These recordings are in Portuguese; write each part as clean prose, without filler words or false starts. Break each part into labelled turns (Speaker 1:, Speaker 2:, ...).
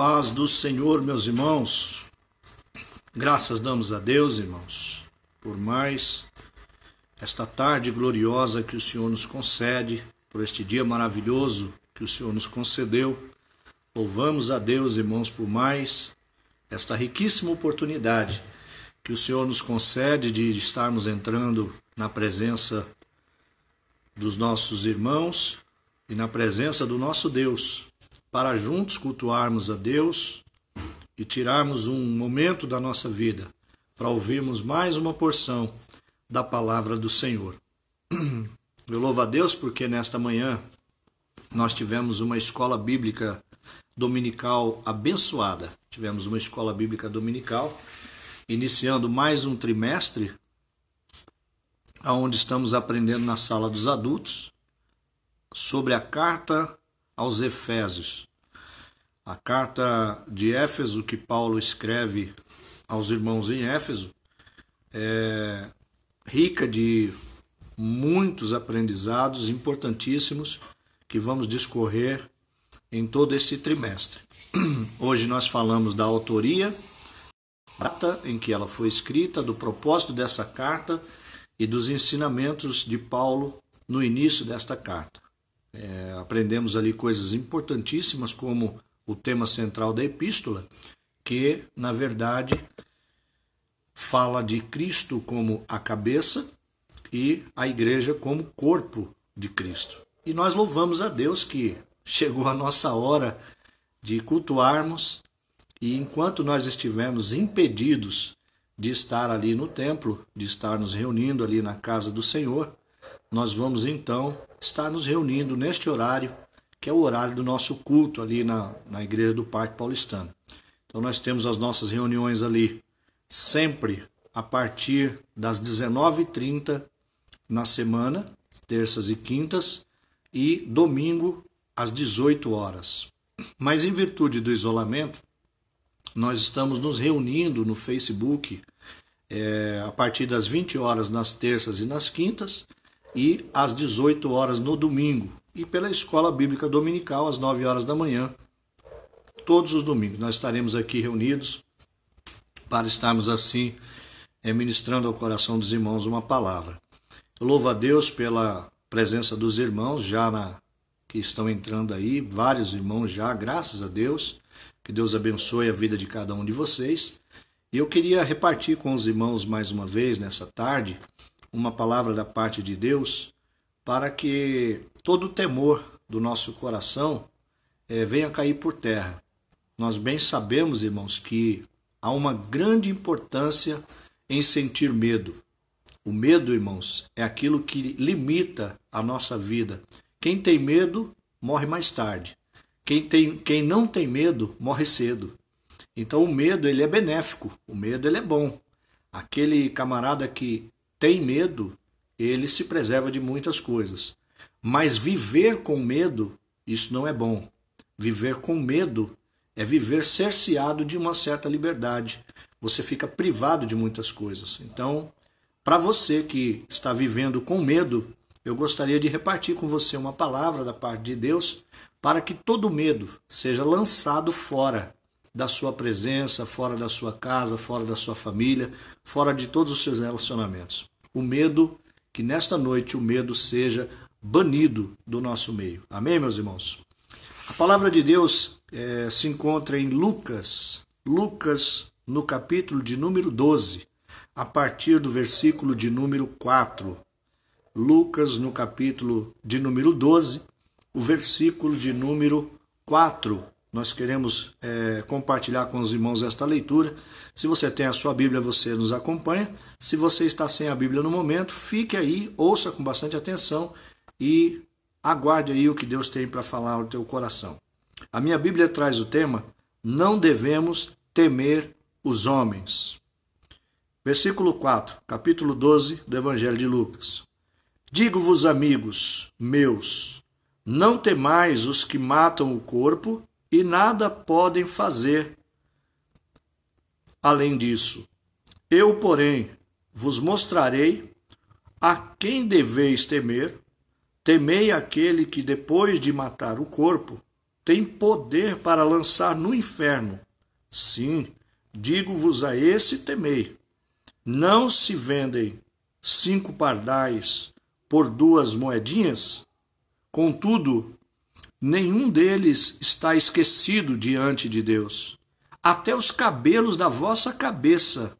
Speaker 1: Paz do Senhor, meus irmãos. Graças damos a Deus, irmãos, por mais esta tarde gloriosa que o Senhor nos concede, por este dia maravilhoso que o Senhor nos concedeu. Louvamos a Deus, irmãos, por mais esta riquíssima oportunidade que o Senhor nos concede de estarmos entrando na presença dos nossos irmãos e na presença do nosso Deus, para juntos cultuarmos a Deus e tirarmos um momento da nossa vida para ouvirmos mais uma porção da palavra do Senhor. Eu louvo a Deus porque nesta manhã nós tivemos uma escola bíblica dominical abençoada. Tivemos uma escola bíblica dominical, iniciando mais um trimestre, onde estamos aprendendo na sala dos adultos sobre a carta aos Efésios. A carta de Éfeso que Paulo escreve aos irmãos em Éfeso é rica de muitos aprendizados importantíssimos que vamos discorrer em todo esse trimestre. Hoje nós falamos da autoria, data em que ela foi escrita, do propósito dessa carta e dos ensinamentos de Paulo no início desta carta. Aprendemos ali coisas importantíssimas, como o tema central da epístola, que, na verdade, fala de Cristo como a cabeça e a igreja como corpo de Cristo. E nós louvamos a Deus que chegou a nossa hora de cultuarmos, e enquanto nós estivermos impedidos de estar ali no templo, de estar nos reunindo ali na casa do Senhor, nós vamos então estar nos reunindo neste horário, que é o horário do nosso culto ali na igreja do Parque Paulistano. Então nós temos as nossas reuniões ali sempre a partir das 19h30 na semana, terças e quintas, e domingo às 18 horas. Mas em virtude do isolamento, nós estamos nos reunindo no Facebook a partir das 20 horas nas terças e nas quintas e às 18 horas no domingo. E pela Escola Bíblica Dominical às 9 horas da manhã, todos os domingos. Nós estaremos aqui reunidos para estarmos assim ministrando ao coração dos irmãos uma palavra. Eu louvo a Deus pela presença dos irmãos que estão entrando aí, vários irmãos já, graças a Deus. Que Deus abençoe a vida de cada um de vocês. E eu queria repartir com os irmãos mais uma vez, nessa tarde, uma palavra da parte de Deus, para que todo o temor do nosso coração venha cair por terra. Nós bem sabemos, irmãos, que há uma grande importância em sentir medo. O medo, irmãos, é aquilo que limita a nossa vida. Quem tem medo morre mais tarde. Quem não tem medo morre cedo. Então o medo ele é benéfico, o medo ele é bom. Aquele camarada que tem medo, ele se preserva de muitas coisas. Mas viver com medo, isso não é bom. Viver com medo é viver cerceado de uma certa liberdade. Você fica privado de muitas coisas. Então, para você que está vivendo com medo, eu gostaria de repartir com você uma palavra da parte de Deus para que todo medo seja lançado fora da sua presença, fora da sua casa, fora da sua família, fora de todos os seus relacionamentos. O medo, que nesta noite o medo seja banido do nosso meio. Amém, meus irmãos? A palavra de Deus se encontra em Lucas no capítulo de número 12, a partir do versículo de número 4. Lucas no capítulo de número 12, o versículo de número 4. Nós queremos compartilhar com os irmãos esta leitura. Se você tem a sua Bíblia, você nos acompanha. Se você está sem a Bíblia no momento, fique aí, ouça com bastante atenção e aguarde aí o que Deus tem para falar ao teu coração. A minha Bíblia traz o tema: não devemos temer os homens. Versículo 4, capítulo 12 do Evangelho de Lucas. Digo-vos, amigos meus, não temais os que matam o corpo e nada podem fazer além disso. Eu, porém, vos mostrarei a quem deveis temer. Temei aquele que, depois de matar o corpo, tem poder para lançar no inferno. Sim, digo-vos a esse temei. Não se vendem 5 pardais por 2 moedinhas? Contudo, nenhum deles está esquecido diante de Deus. Até os cabelos da vossa cabeça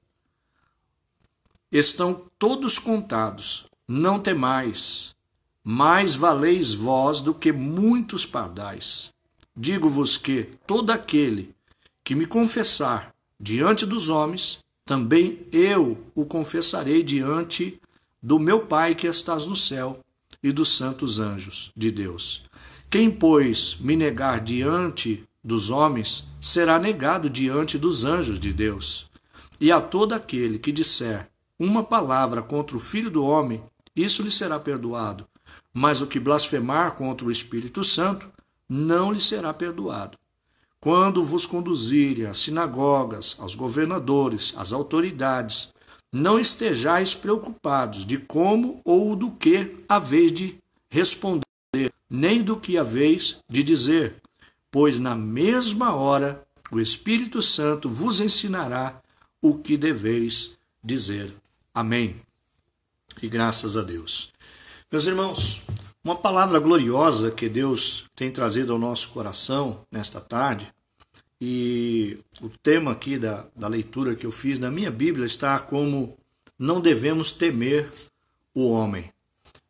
Speaker 1: estão todos contados. Não temais, mais valeis vós do que muitos pardais. Digo-vos que todo aquele que me confessar diante dos homens, também eu o confessarei diante do meu Pai que estás no céu e dos santos anjos de Deus. Quem, pois, me negar diante dos homens, será negado diante dos anjos de Deus. E a todo aquele que disser uma palavra contra o Filho do Homem, isso lhe será perdoado. Mas o que blasfemar contra o Espírito Santo, não lhe será perdoado. Quando vos conduzirem às sinagogas, aos governadores, às autoridades, não estejais preocupados de como ou do que haveis de responder, nem do que haveis de dizer, pois na mesma hora o Espírito Santo vos ensinará o que deveis dizer. Amém. E graças a Deus. Meus irmãos, uma palavra gloriosa que Deus tem trazido ao nosso coração nesta tarde, e o tema aqui da leitura que eu fiz na minha Bíblia está como não devemos temer o homem.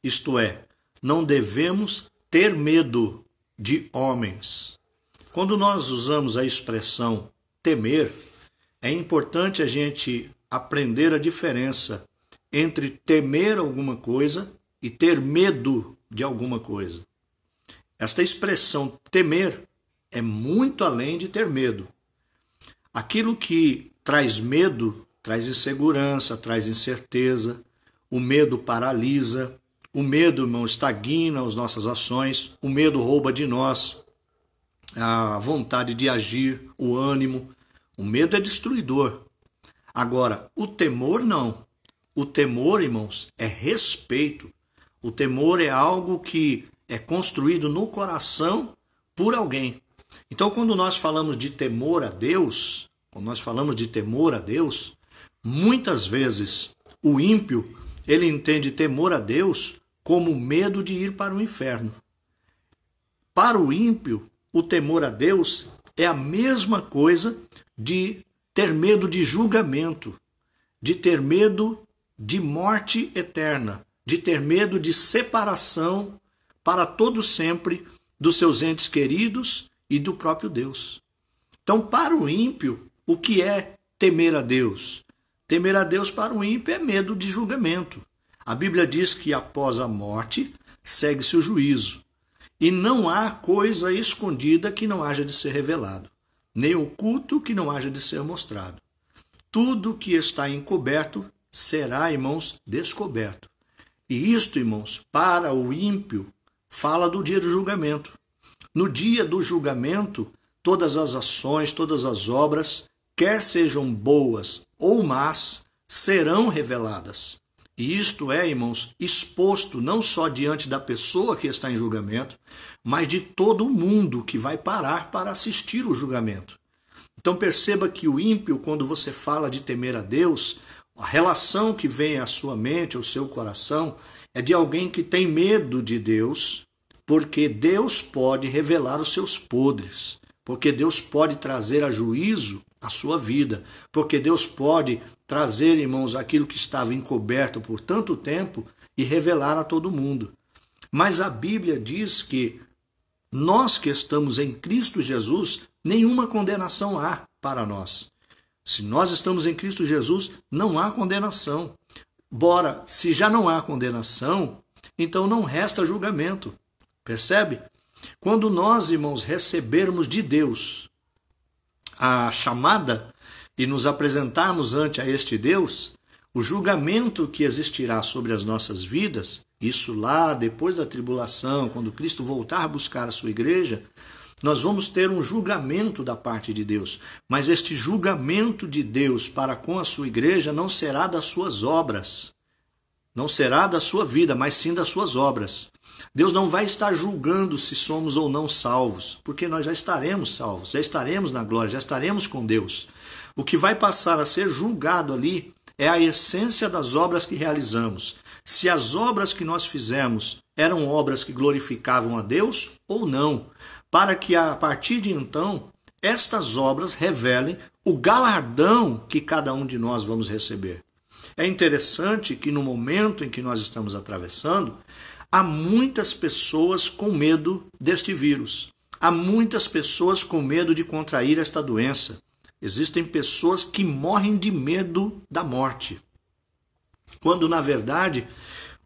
Speaker 1: Isto é, não devemos ter medo de homens. Quando nós usamos a expressão temer, é importante a gente aprender a diferença entre temer alguma coisa e ter medo de alguma coisa. Esta expressão temer é muito além de ter medo. Aquilo que traz medo, traz insegurança, traz incerteza, o medo paralisa, o medo, irmão, estagna as nossas ações, o medo rouba de nós a vontade de agir, o ânimo. O medo é destruidor. Agora, o temor não. O temor, irmãos, é respeito. O temor é algo que é construído no coração por alguém. Então, quando nós falamos de temor a Deus, muitas vezes o ímpio, ele entende temor a Deus como medo de ir para o inferno. Para o ímpio, o temor a Deus é a mesma coisa de ter medo de julgamento, de ter medo de morte eterna, de ter medo de separação para todo sempre dos seus entes queridos e do próprio Deus. Então, para o ímpio, o que é temer a Deus? Temer a Deus para o ímpio é medo de julgamento. A Bíblia diz que após a morte segue-se o juízo. E não há coisa escondida que não haja de ser revelado, nem oculto que não haja de ser mostrado. Tudo que está encoberto será, irmãos, descoberto. E isto, irmãos, para o ímpio, fala do dia do julgamento. No dia do julgamento, todas as ações, todas as obras, quer sejam boas ou más, serão reveladas. E isto é, irmãos, exposto não só diante da pessoa que está em julgamento, mas de todo o mundo que vai parar para assistir o julgamento. Então perceba que o ímpio, quando você fala de temer a Deus, a relação que vem à sua mente, ao seu coração, é de alguém que tem medo de Deus, porque Deus pode revelar os seus podres, porque Deus pode trazer a juízo a sua vida, porque Deus pode trazer, irmãos, aquilo que estava encoberto por tanto tempo e revelar a todo mundo. Mas a Bíblia diz que nós que estamos em Cristo Jesus, nenhuma condenação há para nós. Se nós estamos em Cristo Jesus, não há condenação. Bora, se já não há condenação, então não resta julgamento. Percebe? Quando nós, irmãos, recebermos de Deus a chamada e nos apresentarmos ante a este Deus, o julgamento que existirá sobre as nossas vidas, isso lá depois da tribulação, quando Cristo voltar a buscar a sua igreja, nós vamos ter um julgamento da parte de Deus. Mas este julgamento de Deus para com a sua igreja não será das suas obras. Não será da sua vida, mas sim das suas obras. Deus não vai estar julgando se somos ou não salvos, porque nós já estaremos salvos, já estaremos na glória, já estaremos com Deus. O que vai passar a ser julgado ali é a essência das obras que realizamos. Se as obras que nós fizemos eram obras que glorificavam a Deus ou não, para que a partir de então estas obras revelem o galardão que cada um de nós vamos receber. É interessante que no momento em que nós estamos atravessando, há muitas pessoas com medo deste vírus. Há muitas pessoas com medo de contrair esta doença. Existem pessoas que morrem de medo da morte. Quando, na verdade,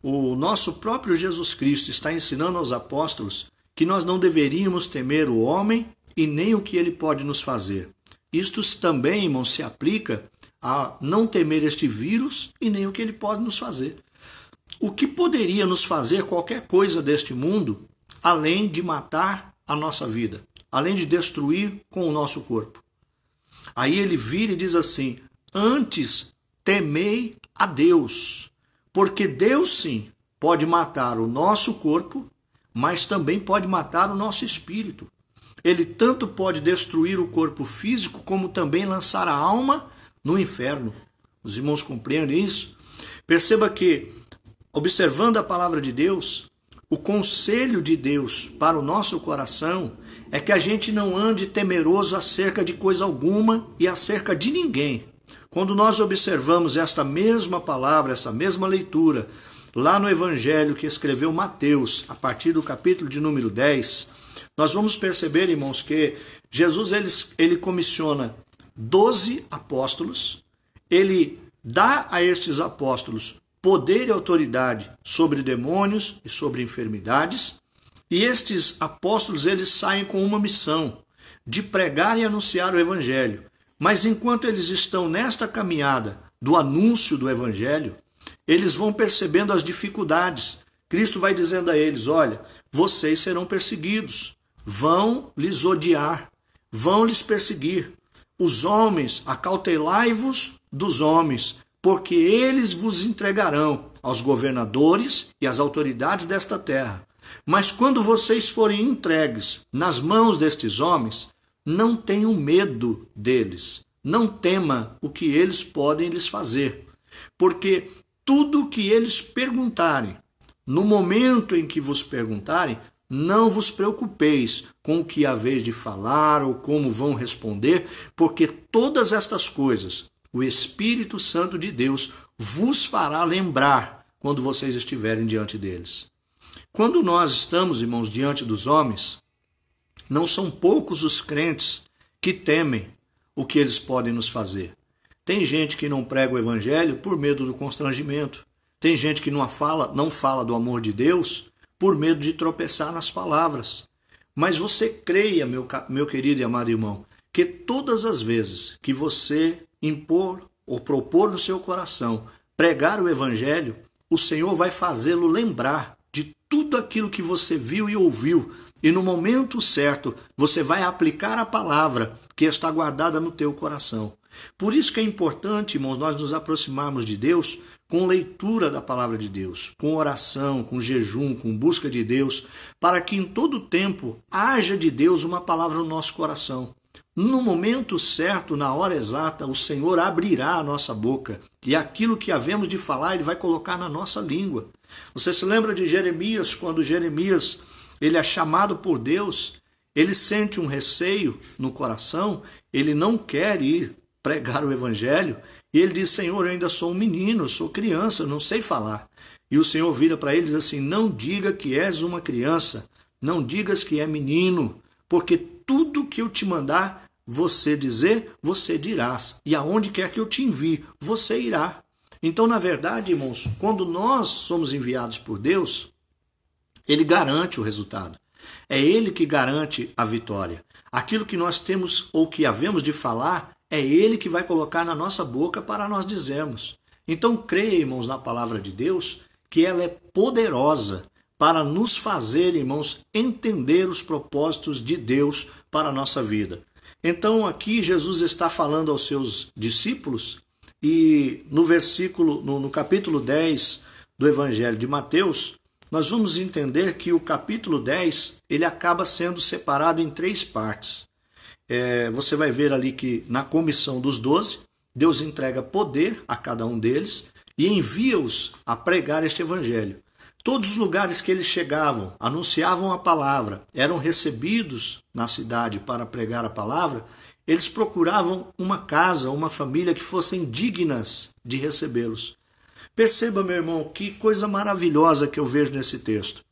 Speaker 1: o nosso próprio Jesus Cristo está ensinando aos apóstolos que nós não deveríamos temer o homem e nem o que ele pode nos fazer. Isto também, irmãos, se aplica a não temer este vírus e nem o que ele pode nos fazer. O que poderia nos fazer qualquer coisa deste mundo, além de matar a nossa vida, além de destruir com o nosso corpo? Aí ele vira e diz assim: antes temei a Deus, porque Deus sim pode matar o nosso corpo, mas também pode matar o nosso espírito. Ele tanto pode destruir o corpo físico, como também lançar a alma no inferno. Os irmãos compreendem isso? Perceba que, observando a palavra de Deus, o conselho de Deus para o nosso coração é que a gente não ande temeroso acerca de coisa alguma e acerca de ninguém. Quando nós observamos esta mesma palavra, essa mesma leitura, lá no Evangelho que escreveu Mateus, a partir do capítulo de número 10, nós vamos perceber, irmãos, que Jesus ele comissiona 12 apóstolos, ele dá a estes apóstolos poder e autoridade sobre demônios e sobre enfermidades, e estes apóstolos eles saem com uma missão de pregar e anunciar o Evangelho. Mas enquanto eles estão nesta caminhada do anúncio do Evangelho, eles vão percebendo as dificuldades. Cristo vai dizendo a eles: olha, vocês serão perseguidos, vão lhes odiar, vão lhes perseguir. Os homens, acautelai-vos dos homens, porque eles vos entregarão aos governadores e às autoridades desta terra. Mas quando vocês forem entregues nas mãos destes homens, não tenham medo deles, não tema o que eles podem lhes fazer, porque tudo o que eles perguntarem, no momento em que vos perguntarem, não vos preocupeis com o que haveis de falar ou como vão responder, porque todas estas coisas o Espírito Santo de Deus vos fará lembrar quando vocês estiverem diante deles. Quando nós estamos, irmãos, diante dos homens, não são poucos os crentes que temem o que eles podem nos fazer. Tem gente que não prega o Evangelho por medo do constrangimento. Tem gente que não fala do amor de Deus por medo de tropeçar nas palavras. Mas você creia, meu querido e amado irmão, que todas as vezes que você impor ou propor no seu coração pregar o Evangelho, o Senhor vai fazê-lo lembrar de tudo aquilo que você viu e ouviu, e no momento certo você vai aplicar a palavra que está guardada no teu coração. Por isso que é importante, irmãos, nós nos aproximarmos de Deus com leitura da palavra de Deus, com oração, com jejum, com busca de Deus, para que em todo tempo haja de Deus uma palavra no nosso coração. No momento certo, na hora exata, o Senhor abrirá a nossa boca e aquilo que havemos de falar, Ele vai colocar na nossa língua. Você se lembra de Jeremias, quando Jeremias ele é chamado por Deus, ele sente um receio no coração, ele não quer ir pregar o Evangelho, e ele diz: Senhor, eu ainda sou um menino, sou criança, eu não sei falar. E o Senhor vira para ele e diz assim: não diga que és uma criança, não digas que é menino, porque tudo que eu te mandar você dizer, você dirás, e aonde quer que eu te envie, você irá. Então, na verdade, irmãos, quando nós somos enviados por Deus, Ele garante o resultado. É Ele que garante a vitória. Aquilo que nós temos ou que havemos de falar, é Ele que vai colocar na nossa boca para nós dizermos. Então, creia, irmãos, na palavra de Deus, que ela é poderosa para nos fazer, irmãos, entender os propósitos de Deus para a nossa vida. Então, aqui Jesus está falando aos seus discípulos, e no capítulo 10 do Evangelho de Mateus, nós vamos entender que o capítulo 10 ele acaba sendo separado em 3 partes. Você vai ver ali que na comissão dos 12, Deus entrega poder a cada um deles e envia-os a pregar este Evangelho. Todos os lugares que eles chegavam, anunciavam a palavra, eram recebidos na cidade para pregar a palavra, eles procuravam uma casa, uma família que fossem dignas de recebê-los. Perceba, meu irmão, que coisa maravilhosa que eu vejo nesse texto.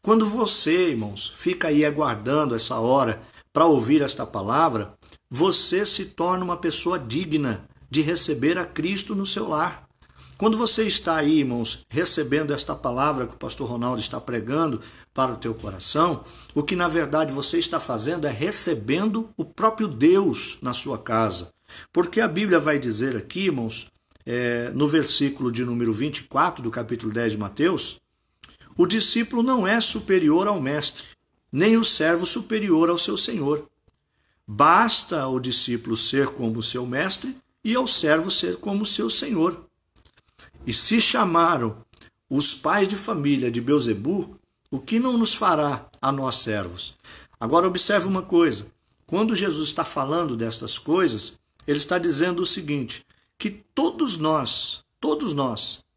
Speaker 1: Quando você, irmãos, fica aí aguardando essa hora para ouvir esta palavra, você se torna uma pessoa digna de receber a Cristo no seu lar. Quando você está aí, irmãos, recebendo esta palavra que o pastor Ronaldo está pregando para o teu coração, o que na verdade você está fazendo é recebendo o próprio Deus na sua casa. Porque a Bíblia vai dizer aqui, irmãos, no versículo de número 24 do capítulo 10 de Mateus, o discípulo não é superior ao mestre, nem o servo superior ao seu senhor. Basta ao discípulo ser como o seu mestre e ao servo ser como o seu senhor. E se chamaram os pais de família de Beelzebu, o que não nos fará a nós servos? Agora observe uma coisa, quando Jesus está falando destas coisas, ele está dizendo o seguinte, que todos nós,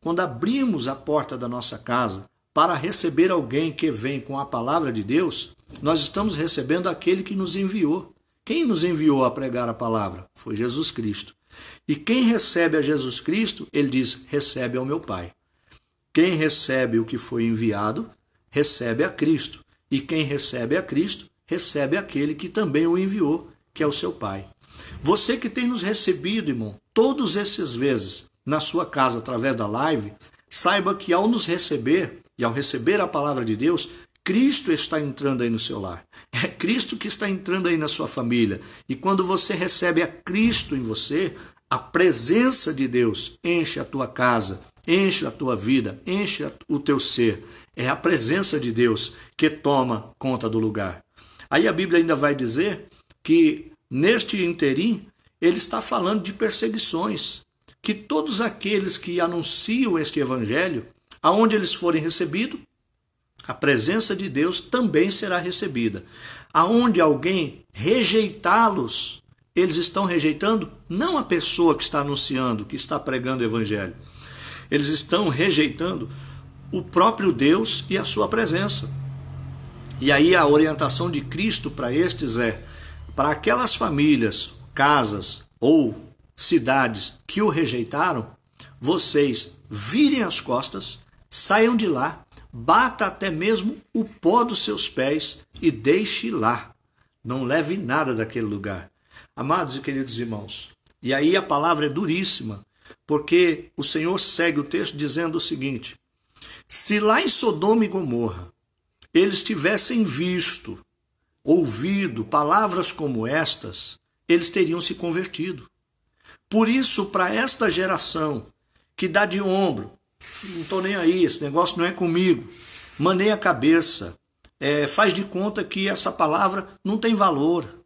Speaker 1: quando abrimos a porta da nossa casa para receber alguém que vem com a palavra de Deus, nós estamos recebendo aquele que nos enviou. Quem nos enviou a pregar a palavra? Foi Jesus Cristo. E quem recebe a Jesus Cristo, ele diz, recebe ao meu Pai. Quem recebe o que foi enviado, recebe a Cristo. E quem recebe a Cristo, recebe aquele que também o enviou, que é o seu Pai. Você que tem nos recebido, irmão, todos esses vezes na sua casa através da live, saiba que ao nos receber e ao receber a palavra de Deus, Cristo está entrando aí no seu lar. É Cristo que está entrando aí na sua família. E quando você recebe a Cristo em você, a presença de Deus enche a tua casa, enche a tua vida, enche o teu ser. É a presença de Deus que toma conta do lugar. Aí a Bíblia ainda vai dizer que neste interim ele está falando de perseguições, que todos aqueles que anunciam este evangelho, aonde eles forem recebidos, a presença de Deus também será recebida. Aonde alguém rejeitá-los, eles estão rejeitando não a pessoa que está anunciando, que está pregando o evangelho. Eles estão rejeitando o próprio Deus e a sua presença. E aí a orientação de Cristo para estes para aquelas famílias, casas ou cidades que o rejeitaram, vocês virem as costas, saiam de lá, bata até mesmo o pó dos seus pés e deixe lá. Não leve nada daquele lugar. Amados e queridos irmãos, e aí a palavra é duríssima, porque o Senhor segue o texto dizendo o seguinte, se lá em Sodoma e Gomorra eles tivessem visto, ouvido palavras como estas, eles teriam se convertido. Por isso, para esta geração que dá de ombro, não estou nem aí, esse negócio não é comigo, maneia a cabeça, faz de conta que essa palavra não tem valor.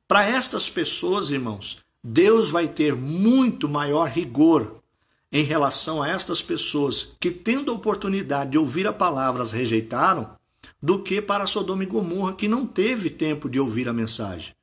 Speaker 1: Para estas pessoas, irmãos, Deus vai ter muito maior rigor em relação a estas pessoas que, tendo a oportunidade de ouvir a palavra, as rejeitaram, do que para Sodoma e Gomorra, que não teve tempo de ouvir a mensagem.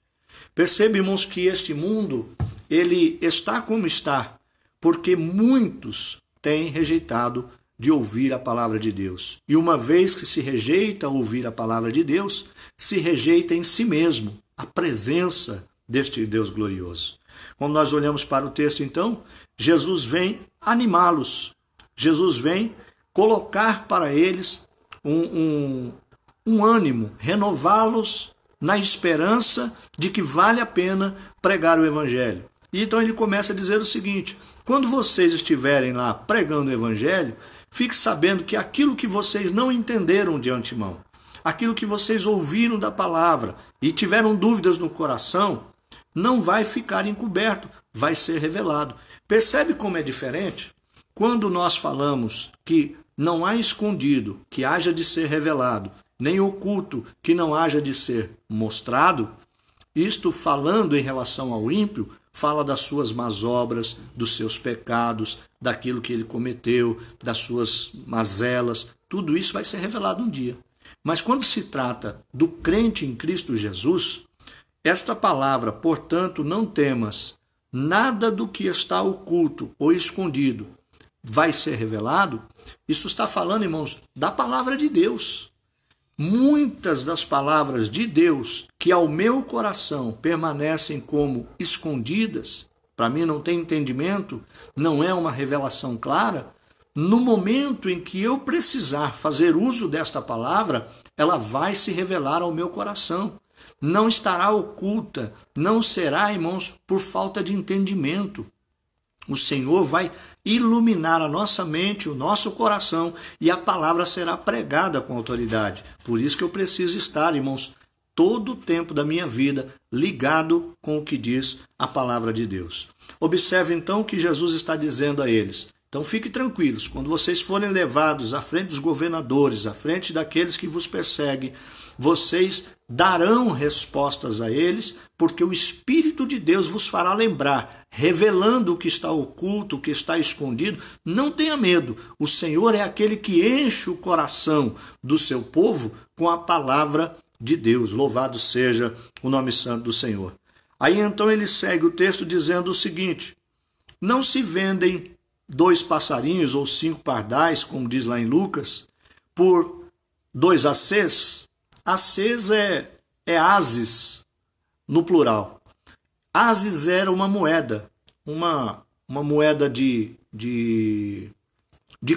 Speaker 1: Percebe, irmãos, que este mundo, ele está como está, porque muitos têm rejeitado de ouvir a palavra de Deus. E uma vez que se rejeita ouvir a palavra de Deus, se rejeita em si mesmo a presença deste Deus glorioso. Quando nós olhamos para o texto, então, Jesus vem animá-los. Jesus vem colocar para eles um ânimo, renová-los na esperança de que vale a pena pregar o evangelho. E então ele começa a dizer o seguinte, quando vocês estiverem lá pregando o evangelho, fique sabendo que aquilo que vocês não entenderam de antemão, aquilo que vocês ouviram da palavra e tiveram dúvidas no coração, não vai ficar encoberto, vai ser revelado. Percebe como é diferente? Quando nós falamos que não há escondido que haja de ser revelado, nem oculto que não haja de ser mostrado, isto falando em relação ao ímpio, fala das suas más obras, dos seus pecados, daquilo que ele cometeu, das suas mazelas. Tudo isso vai ser revelado um dia. Mas quando se trata do crente em Cristo Jesus, esta palavra, portanto, não temas, nada do que está oculto ou escondido vai ser revelado. Isso está falando, irmãos, da palavra de Deus. Muitas das palavras de Deus que ao meu coração permanecem como escondidas, para mim não tem entendimento, não é uma revelação clara, no momento em que eu precisar fazer uso desta palavra, ela vai se revelar ao meu coração. Não estará oculta, não será, irmãos, por falta de entendimento. O Senhor vai iluminar a nossa mente, o nosso coração, e a palavra será pregada com autoridade. Por isso que eu preciso estar, irmãos, todo o tempo da minha vida ligado com o que diz a palavra de Deus. Observe então o que Jesus está dizendo a eles. Então fiquem tranquilos, quando vocês forem levados à frente dos governadores, à frente daqueles que vos perseguem, vocês darão respostas a eles, porque o Espírito de Deus vos fará lembrar, revelando o que está oculto, o que está escondido. Não tenha medo, o Senhor é aquele que enche o coração do seu povo com a palavra de Deus. Louvado seja o nome santo do Senhor. Aí então ele segue o texto dizendo o seguinte: não se vendem 2 passarinhos ou 5 pardais, como diz lá em Lucas, por 2 acês. Acês é ases, no plural. Ases era uma moeda, uma moeda de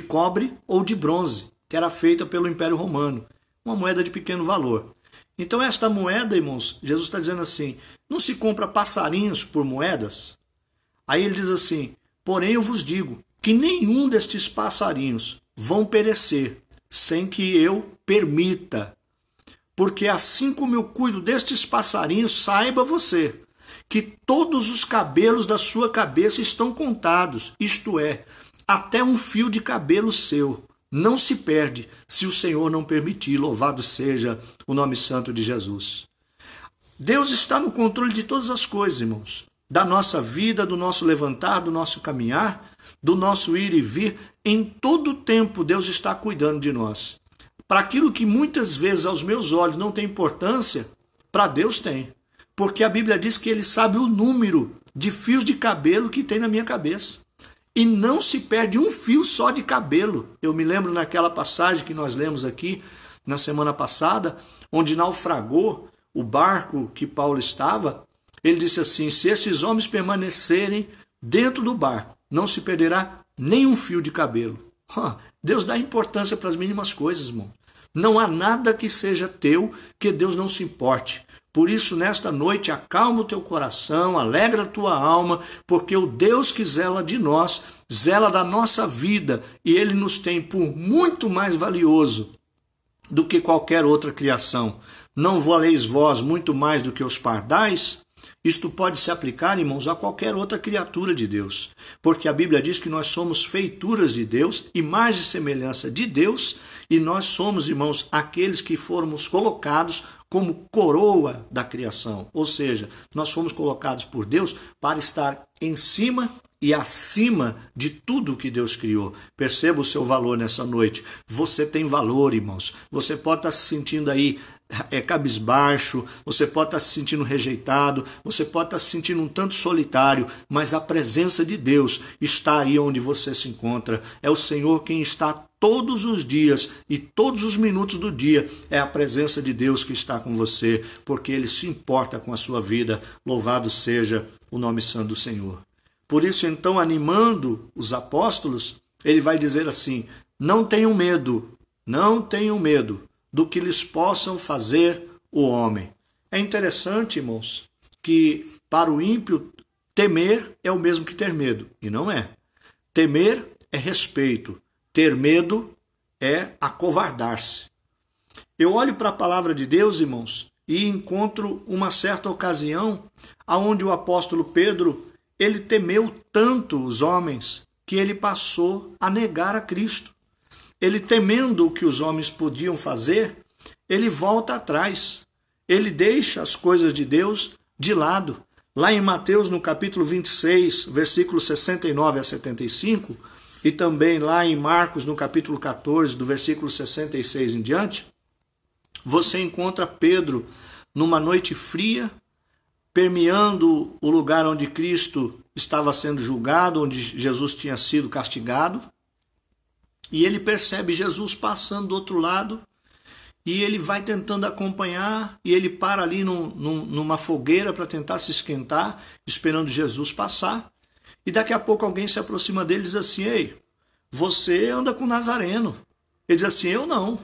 Speaker 1: cobre ou de bronze, que era feita pelo Império Romano, uma moeda de pequeno valor. Então esta moeda, irmãos, Jesus está dizendo assim, não se compra passarinhos por moedas? Aí ele diz assim, porém eu vos digo que nenhum destes passarinhos vão perecer sem que eu permita. Porque assim como eu cuido destes passarinhos, saiba você que todos os cabelos da sua cabeça estão contados, isto é, até um fio de cabelo seu não se perde se o Senhor não permitir. Louvado seja o nome santo de Jesus. Deus está no controle de todas as coisas, irmãos. Da nossa vida, do nosso levantar, do nosso caminhar, do nosso ir e vir. Em todo o tempo Deus está cuidando de nós. Para aquilo que muitas vezes aos meus olhos não tem importância, para Deus tem. Porque a Bíblia diz que Ele sabe o número de fios de cabelo que tem na minha cabeça. E não se perde um fio só de cabelo. Eu me lembro naquela passagem que nós lemos aqui na semana passada, onde naufragou o barco que Paulo estava. Ele disse assim, se esses homens permanecerem dentro do barco, não se perderá nenhum fio de cabelo. Deus dá importância para as mínimas coisas, irmão. Não há nada que seja teu que Deus não se importe. Por isso, nesta noite, acalma o teu coração, alegra a tua alma, porque o Deus que zela de nós, zela da nossa vida, e Ele nos tem por muito mais valioso do que qualquer outra criação. Não valeis vós muito mais do que os pardais? Isto pode se aplicar, irmãos, a qualquer outra criatura de Deus, porque a Bíblia diz que nós somos feituras de Deus, imagem e semelhança de Deus, e nós somos, irmãos, aqueles que fomos colocados como coroa da criação, ou seja, nós fomos colocados por Deus para estar em cima e acima de tudo que Deus criou. Perceba o seu valor nessa noite. Você tem valor, irmãos. Você pode estar se sentindo aí cabisbaixo, você pode estar se sentindo rejeitado, você pode estar se sentindo um tanto solitário, mas a presença de Deus está aí onde você se encontra. É o Senhor quem está todos os dias e todos os minutos do dia. É a presença de Deus que está com você, porque Ele se importa com a sua vida. Louvado seja o nome santo do Senhor. Por isso, então, animando os apóstolos, ele vai dizer assim, não tenham medo do que lhes possam fazer o homem. É interessante, irmãos, que para o ímpio temer é o mesmo que ter medo, e não é. Temer é respeito, ter medo é acovardar-se. Eu olho para a palavra de Deus, irmãos, e encontro uma certa ocasião onde o apóstolo Pedro, ele temeu tanto os homens que ele passou a negar a Cristo. Ele, temendo o que os homens podiam fazer, ele volta atrás. Ele deixa as coisas de Deus de lado. Lá em Mateus, no capítulo 26, versículos 69 a 75, e também lá em Marcos, no capítulo 14, do versículo 66 em diante, você encontra Pedro numa noite fria, permeando o lugar onde Cristo estava sendo julgado, onde Jesus tinha sido castigado, e ele percebe Jesus passando do outro lado, e ele vai tentando acompanhar, e ele para ali numa fogueira para tentar se esquentar, esperando Jesus passar, e daqui a pouco alguém se aproxima dele e diz assim: ei, você anda com Nazareno. Ele diz assim: eu não.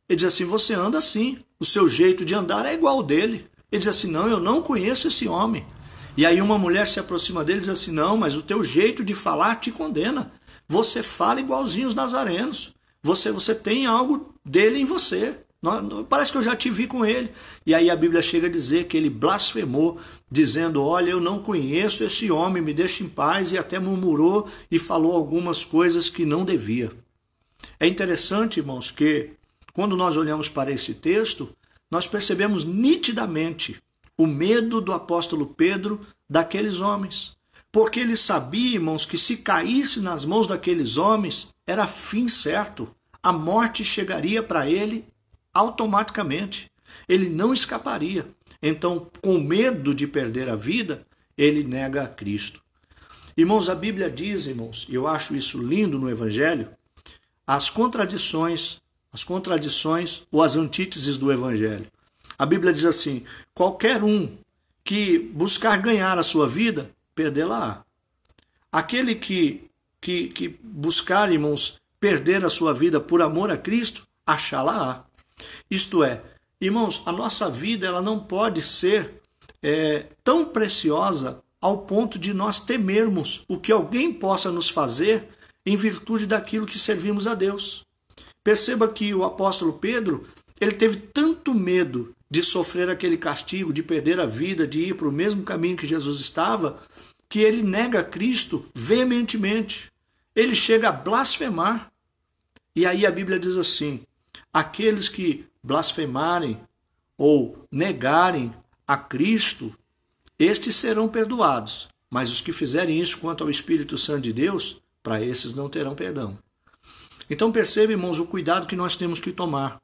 Speaker 1: Ele diz assim: você anda assim, o seu jeito de andar é igual ao dele. Ele diz assim: não, eu não conheço esse homem. E aí uma mulher se aproxima dele e diz assim: não, mas o teu jeito de falar te condena. Você fala igualzinho os nazarenos. Você tem algo dele em você. Parece que eu já te vi com ele. E aí a Bíblia chega a dizer que ele blasfemou, dizendo: olha, eu não conheço esse homem, me deixa em paz, e até murmurou e falou algumas coisas que não devia. É interessante, irmãos, que quando nós olhamos para esse texto, nós percebemos nitidamente o medo do apóstolo Pedro daqueles homens. Porque ele sabia, irmãos, que se caísse nas mãos daqueles homens, era fim certo. A morte chegaria para ele automaticamente. Ele não escaparia. Então, com medo de perder a vida, ele nega a Cristo. Irmãos, a Bíblia diz, irmãos, e eu acho isso lindo no Evangelho, as contradições ou as antíteses do Evangelho. A Bíblia diz assim: qualquer um que buscar ganhar a sua vida, perdê-la-á. Aquele que buscar, irmãos, perder a sua vida por amor a Cristo, achá-la-á. Isto é, irmãos, a nossa vida ela não pode ser tão preciosa ao ponto de nós temermos o que alguém possa nos fazer em virtude daquilo que servimos a Deus. Perceba que o apóstolo Pedro, ele teve tanto medo de sofrer aquele castigo, de perder a vida, de ir para o mesmo caminho que Jesus estava, que ele nega Cristo veementemente. Ele chega a blasfemar. E aí a Bíblia diz assim: aqueles que blasfemarem ou negarem a Cristo, estes serão perdoados. Mas os que fizerem isso quanto ao Espírito Santo de Deus, para esses não terão perdão. Então perceba, irmãos, o cuidado que nós temos que tomar.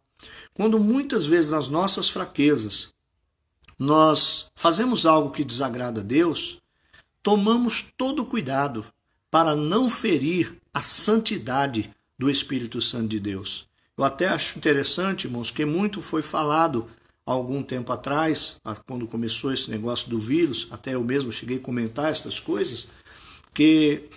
Speaker 1: Quando muitas vezes nas nossas fraquezas nós fazemos algo que desagrada a Deus, tomamos todo o cuidado para não ferir a santidade do Espírito Santo de Deus. Eu até acho interessante, irmãos, que muito foi falado há algum tempo atrás, quando começou esse negócio do vírus, até eu mesmo cheguei a comentar essas coisas, que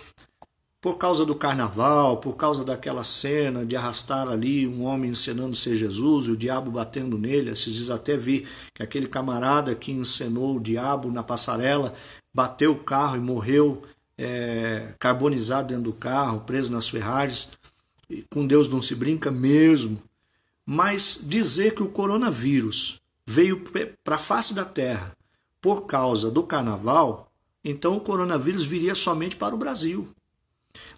Speaker 1: por causa do carnaval, por causa daquela cena de arrastar ali um homem encenando ser Jesus e o diabo batendo nele, esses dias até vi que aquele camarada que encenou o diabo na passarela bateu o carro e morreu carbonizado dentro do carro, preso nas ferragens. Com Deus não se brinca mesmo. Mas dizer que o coronavírus veio para a face da terra por causa do carnaval, então o coronavírus viria somente para o Brasil.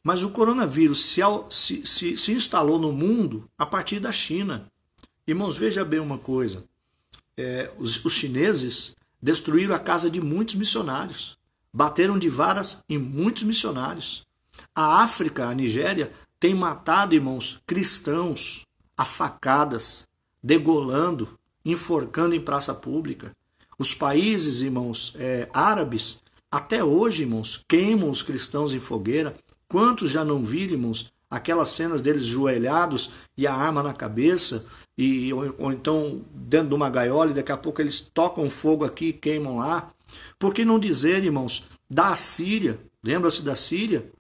Speaker 1: Mas o coronavírus se instalou no mundo a partir da China. Irmãos, veja bem uma coisa. Os chineses destruíram a casa de muitos missionários. Bateram de varas em muitos missionários. A África, a Nigéria, tem matado, irmãos, cristãos a facadas, degolando, enforcando em praça pública. Os países, irmãos, árabes, até hoje, irmãos, queimam os cristãos em fogueira. Quantos já não viram, irmãos, aquelas cenas deles joelhados e a arma na cabeça, ou então dentro de uma gaiola, e daqui a pouco eles tocam fogo aqui e queimam lá? Por que não dizer, irmãos, da Assíria? Lembra-se da Síria?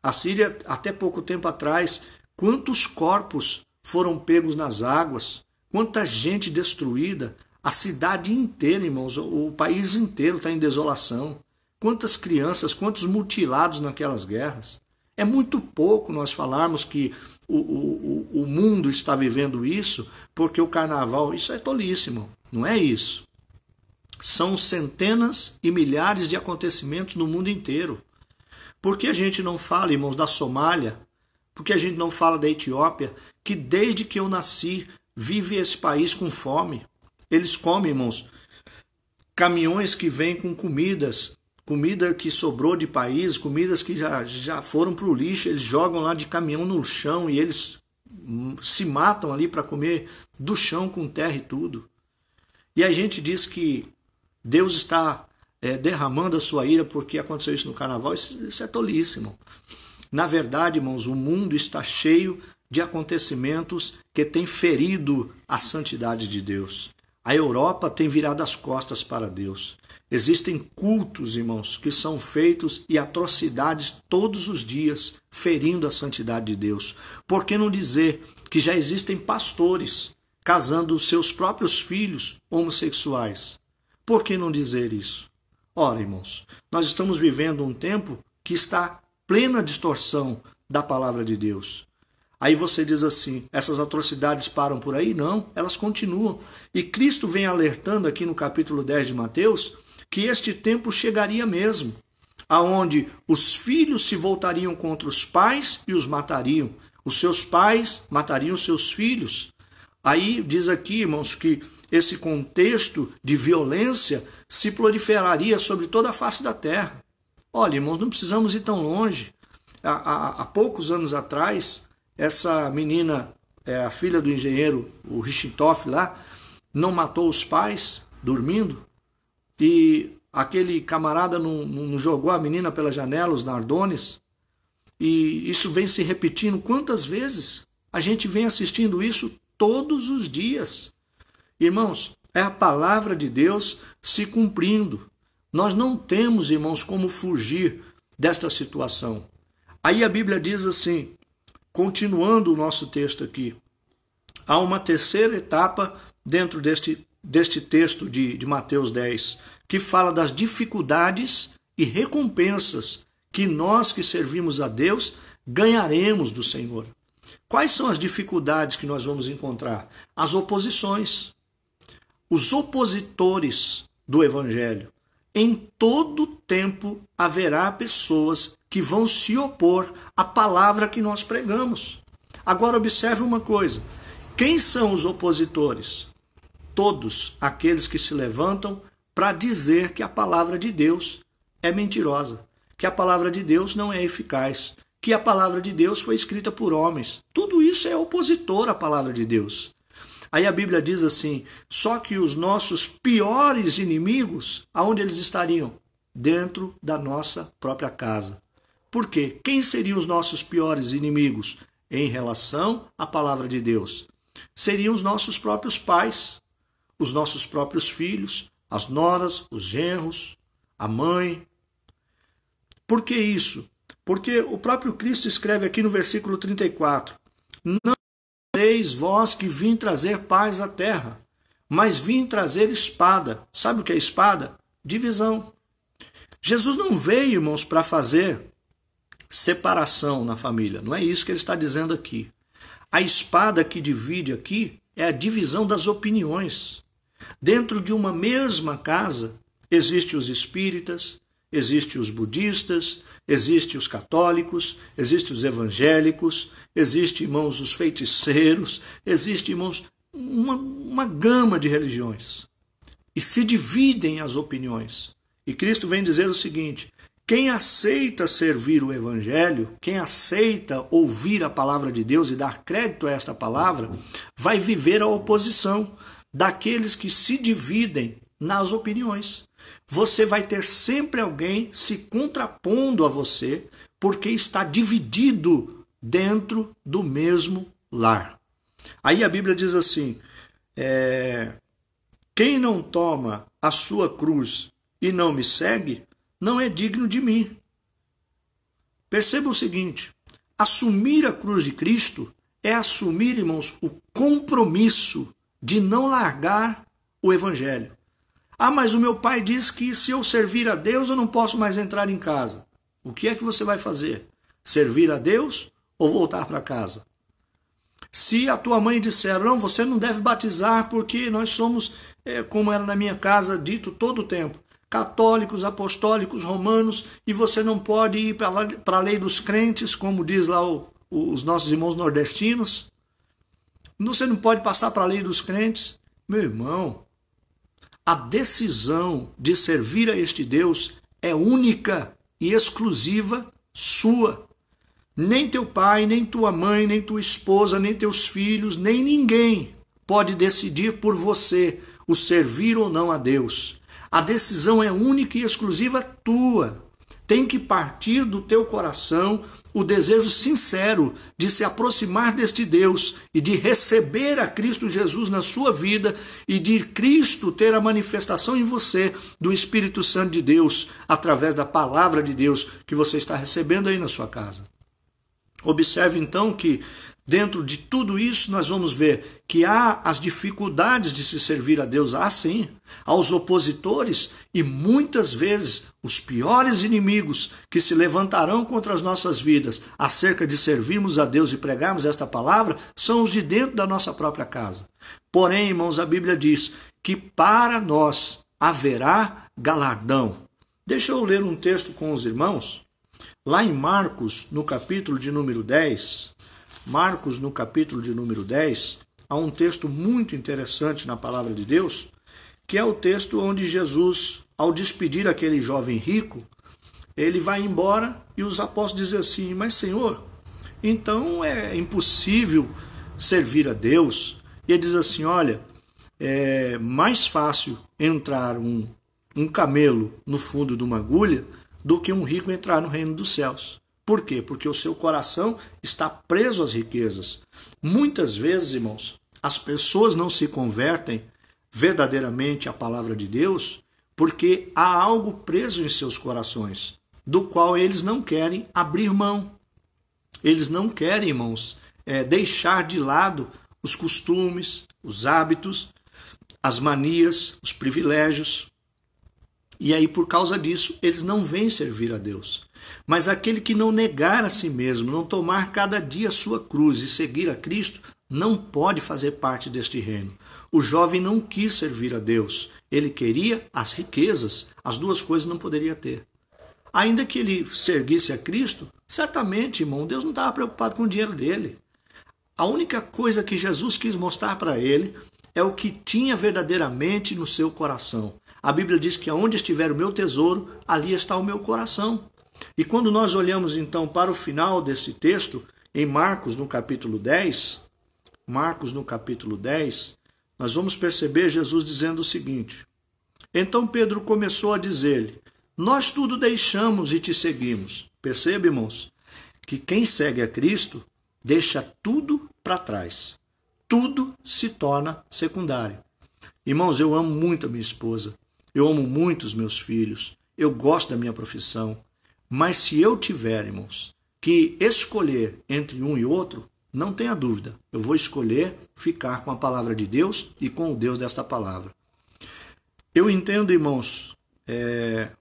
Speaker 1: A Síria, até pouco tempo atrás, quantos corpos foram pegos nas águas, quanta gente destruída, a cidade inteira, irmãos, o país inteiro está em desolação. Quantas crianças, quantos mutilados naquelas guerras. É muito pouco nós falarmos que o mundo está vivendo isso porque o carnaval, isso é tolíssimo, não é isso. São centenas e milhares de acontecimentos no mundo inteiro. Por que a gente não fala, irmãos, da Somália? Por que a gente não fala da Etiópia? Que desde que eu nasci, vive esse país com fome. Eles comem, irmãos, caminhões que vêm com comidas, comida que sobrou de país, comidas que já foram para o lixo, eles jogam lá de caminhão no chão e eles se matam ali para comer do chão com terra e tudo. E a gente diz que Deus está derramando a sua ira porque aconteceu isso no carnaval. Isso é tolice, irmão. Na verdade, irmãos, o mundo está cheio de acontecimentos que têm ferido a santidade de Deus. A Europa tem virado as costas para Deus. Existem cultos, irmãos, que são feitos e atrocidades todos os dias, ferindo a santidade de Deus. Por que não dizer que já existem pastores casando os seus próprios filhos homossexuais? Por que não dizer isso? Ora, irmãos, nós estamos vivendo um tempo que está plena distorção da palavra de Deus. Aí você diz assim, essas atrocidades param por aí? Não, elas continuam. E Cristo vem alertando aqui no capítulo 10 de Mateus que este tempo chegaria mesmo, aonde os filhos se voltariam contra os pais e os matariam. Os seus pais matariam os seus filhos. Aí diz aqui, irmãos, que esse contexto de violência se proliferaria sobre toda a face da terra. Olha, irmãos, não precisamos ir tão longe. Há poucos anos atrás, essa menina, a filha do engenheiro, o Richthofen lá, não matou os pais dormindo e aquele camarada não jogou a menina pela janela, os Nardones, e isso vem se repetindo quantas vezes? A gente vem assistindo isso todos os dias. Irmãos, é a palavra de Deus se cumprindo. Nós não temos, irmãos, como fugir desta situação. Aí a Bíblia diz assim, continuando o nosso texto aqui, há uma terceira etapa dentro deste texto de Mateus 10, que fala das dificuldades e recompensas que nós que servimos a Deus ganharemos do Senhor. Quais são as dificuldades que nós vamos encontrar? As oposições, os opositores do Evangelho. Em todo tempo haverá pessoas que vão se opor à palavra que nós pregamos. Agora observe uma coisa, quem são os opositores? Todos aqueles que se levantam para dizer que a palavra de Deus é mentirosa, que a palavra de Deus não é eficaz, que a palavra de Deus foi escrita por homens. Tudo isso é opositor à palavra de Deus. Aí a Bíblia diz assim, só que os nossos piores inimigos, aonde eles estariam? Dentro da nossa própria casa. Por quê? Quem seriam os nossos piores inimigos em relação à palavra de Deus? Seriam os nossos próprios pais, os nossos próprios filhos, as noras, os genros, a mãe. Por que isso? Porque o próprio Cristo escreve aqui no versículo 34, não seis vós que vim trazer paz à terra, mas vim trazer espada. Sabe o que é espada? Divisão. Jesus não veio, irmãos, para fazer separação na família. Não é isso que ele está dizendo aqui. A espada que divide aqui é a divisão das opiniões. Dentro de uma mesma casa, existem os espíritas, existem os budistas, existem os católicos, existem os evangélicos, existem, irmãos, os feiticeiros, existe, irmãos, uma gama de religiões. E se dividem as opiniões. E Cristo vem dizer o seguinte, quem aceita servir o evangelho, quem aceita ouvir a palavra de Deus e dar crédito a esta palavra, vai viver a oposição daqueles que se dividem nas opiniões. Você vai ter sempre alguém se contrapondo a você, porque está dividido dentro do mesmo lar. Aí a Bíblia diz assim, quem não toma a sua cruz e não me segue, não é digno de mim. Perceba o seguinte, assumir a cruz de Cristo é assumir, irmãos, o compromisso de não largar o evangelho. Ah, mas o meu pai diz que se eu servir a Deus eu não posso mais entrar em casa. O que é que você vai fazer? Servir a Deus ou voltar para casa? Se a tua mãe disser, não, você não deve batizar porque nós somos, como era na minha casa dito todo o tempo, católicos, apostólicos, romanos, e você não pode ir para a lei dos crentes, como diz lá os nossos irmãos nordestinos. Você não pode passar para a lei dos crentes. Meu irmão, A decisão de servir a este Deus é única e exclusiva sua. Nem teu pai, nem tua mãe, nem tua esposa, nem teus filhos, nem ninguém pode decidir por você o servir ou não a Deus. A decisão é única e exclusiva tua. Tem que partir do teu coração o desejo sincero de se aproximar deste Deus e de receber a Cristo Jesus na sua vida e de Cristo ter a manifestação em você do Espírito Santo de Deus através da palavra de Deus que você está recebendo aí na sua casa. Observe então que dentro de tudo isso nós vamos ver que há as dificuldades de se servir a Deus, há sim, aos opositores e muitas vezes os piores inimigos que se levantarão contra as nossas vidas acerca de servirmos a Deus e pregarmos esta palavra são os de dentro da nossa própria casa. Porém, irmãos, a Bíblia diz que para nós haverá galardão. Deixa eu ler um texto com os irmãos. Lá em Marcos, no capítulo de número 10, há um texto muito interessante na palavra de Deus, que é o texto onde Jesus, ao despedir aquele jovem rico, ele vai embora e os apóstolos dizem assim: mas Senhor, então é impossível servir a Deus? E ele diz assim: olha, é mais fácil entrar um camelo no fundo de uma agulha do que um rico entrar no reino dos céus. Por quê? Porque o seu coração está preso às riquezas. Muitas vezes, irmãos, as pessoas não se convertem verdadeiramente à palavra de Deus porque há algo preso em seus corações, do qual eles não querem abrir mão. Eles não querem, irmãos, deixar de lado os costumes, os hábitos, as manias, os privilégios. E aí, por causa disso, eles não vêm servir a Deus. Mas aquele que não negar a si mesmo, não tomar cada dia a sua cruz e seguir a Cristo, não pode fazer parte deste reino. O jovem não quis servir a Deus. Ele queria as riquezas. As duas coisas não poderia ter. Ainda que ele seguisse a Cristo, certamente, irmão, Deus não estava preocupado com o dinheiro dele. A única coisa que Jesus quis mostrar para ele é o que tinha verdadeiramente no seu coração. A Bíblia diz que aonde estiver o meu tesouro, ali está o meu coração. E quando nós olhamos então para o final desse texto, em Marcos no capítulo 10, nós vamos perceber Jesus dizendo o seguinte: então Pedro começou a dizer-lhe: nós tudo deixamos e te seguimos. Percebe, irmãos, que quem segue a Cristo deixa tudo para trás. Tudo se torna secundário. Irmãos, eu amo muito a minha esposa. Eu amo muito os meus filhos, eu gosto da minha profissão, mas se eu tiver, irmãos, que escolher entre um e outro, não tenha dúvida, eu vou escolher ficar com a palavra de Deus e com o Deus desta palavra. Eu entendo, irmãos,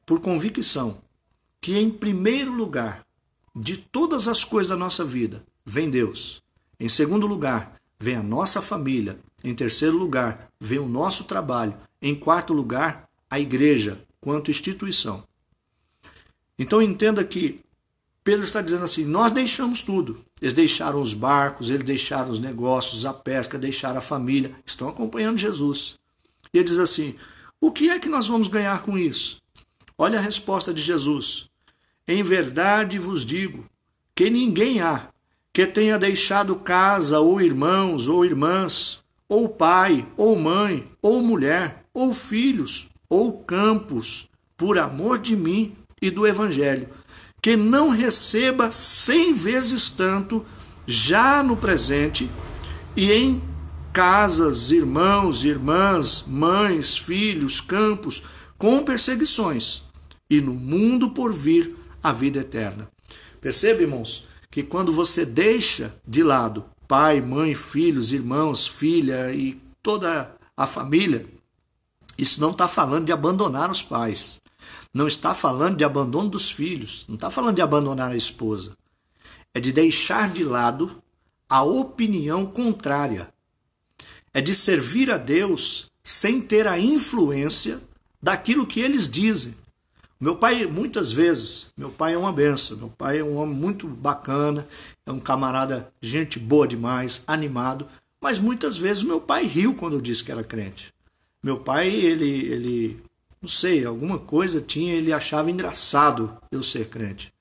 Speaker 1: por convicção, que em primeiro lugar de todas as coisas da nossa vida vem Deus. Em segundo lugar, vem a nossa família. Em terceiro lugar, vem o nosso trabalho. Em quarto lugar, a igreja, quanto instituição. Então entenda que Pedro está dizendo assim: nós deixamos tudo. Eles deixaram os barcos, eles deixaram os negócios, a pesca, deixaram a família, estão acompanhando Jesus. E ele diz assim: o que é que nós vamos ganhar com isso? Olha a resposta de Jesus: em verdade vos digo que ninguém há que tenha deixado casa, ou irmãos, ou irmãs, ou pai, ou mãe, ou mulher, ou filhos, ou campos, por amor de mim e do Evangelho, que não receba 100 vezes tanto já no presente e em casas, irmãos, irmãs, mães, filhos, campos, com perseguições, e no mundo por vir a vida eterna. Percebe, irmãos, que quando você deixa de lado pai, mãe, filhos, irmãos, filha e toda a família, isso não está falando de abandonar os pais, não está falando de abandono dos filhos, não está falando de abandonar a esposa. É de deixar de lado a opinião contrária. É de servir a Deus sem ter a influência daquilo que eles dizem. Meu pai, muitas vezes, meu pai é uma benção, meu pai é um homem muito bacana, é um camarada, gente boa demais, animado, mas muitas vezes meu pai riu quando eu disse que era crente. Meu pai, ele, não sei, alguma coisa tinha, ele achava engraçado eu ser crente.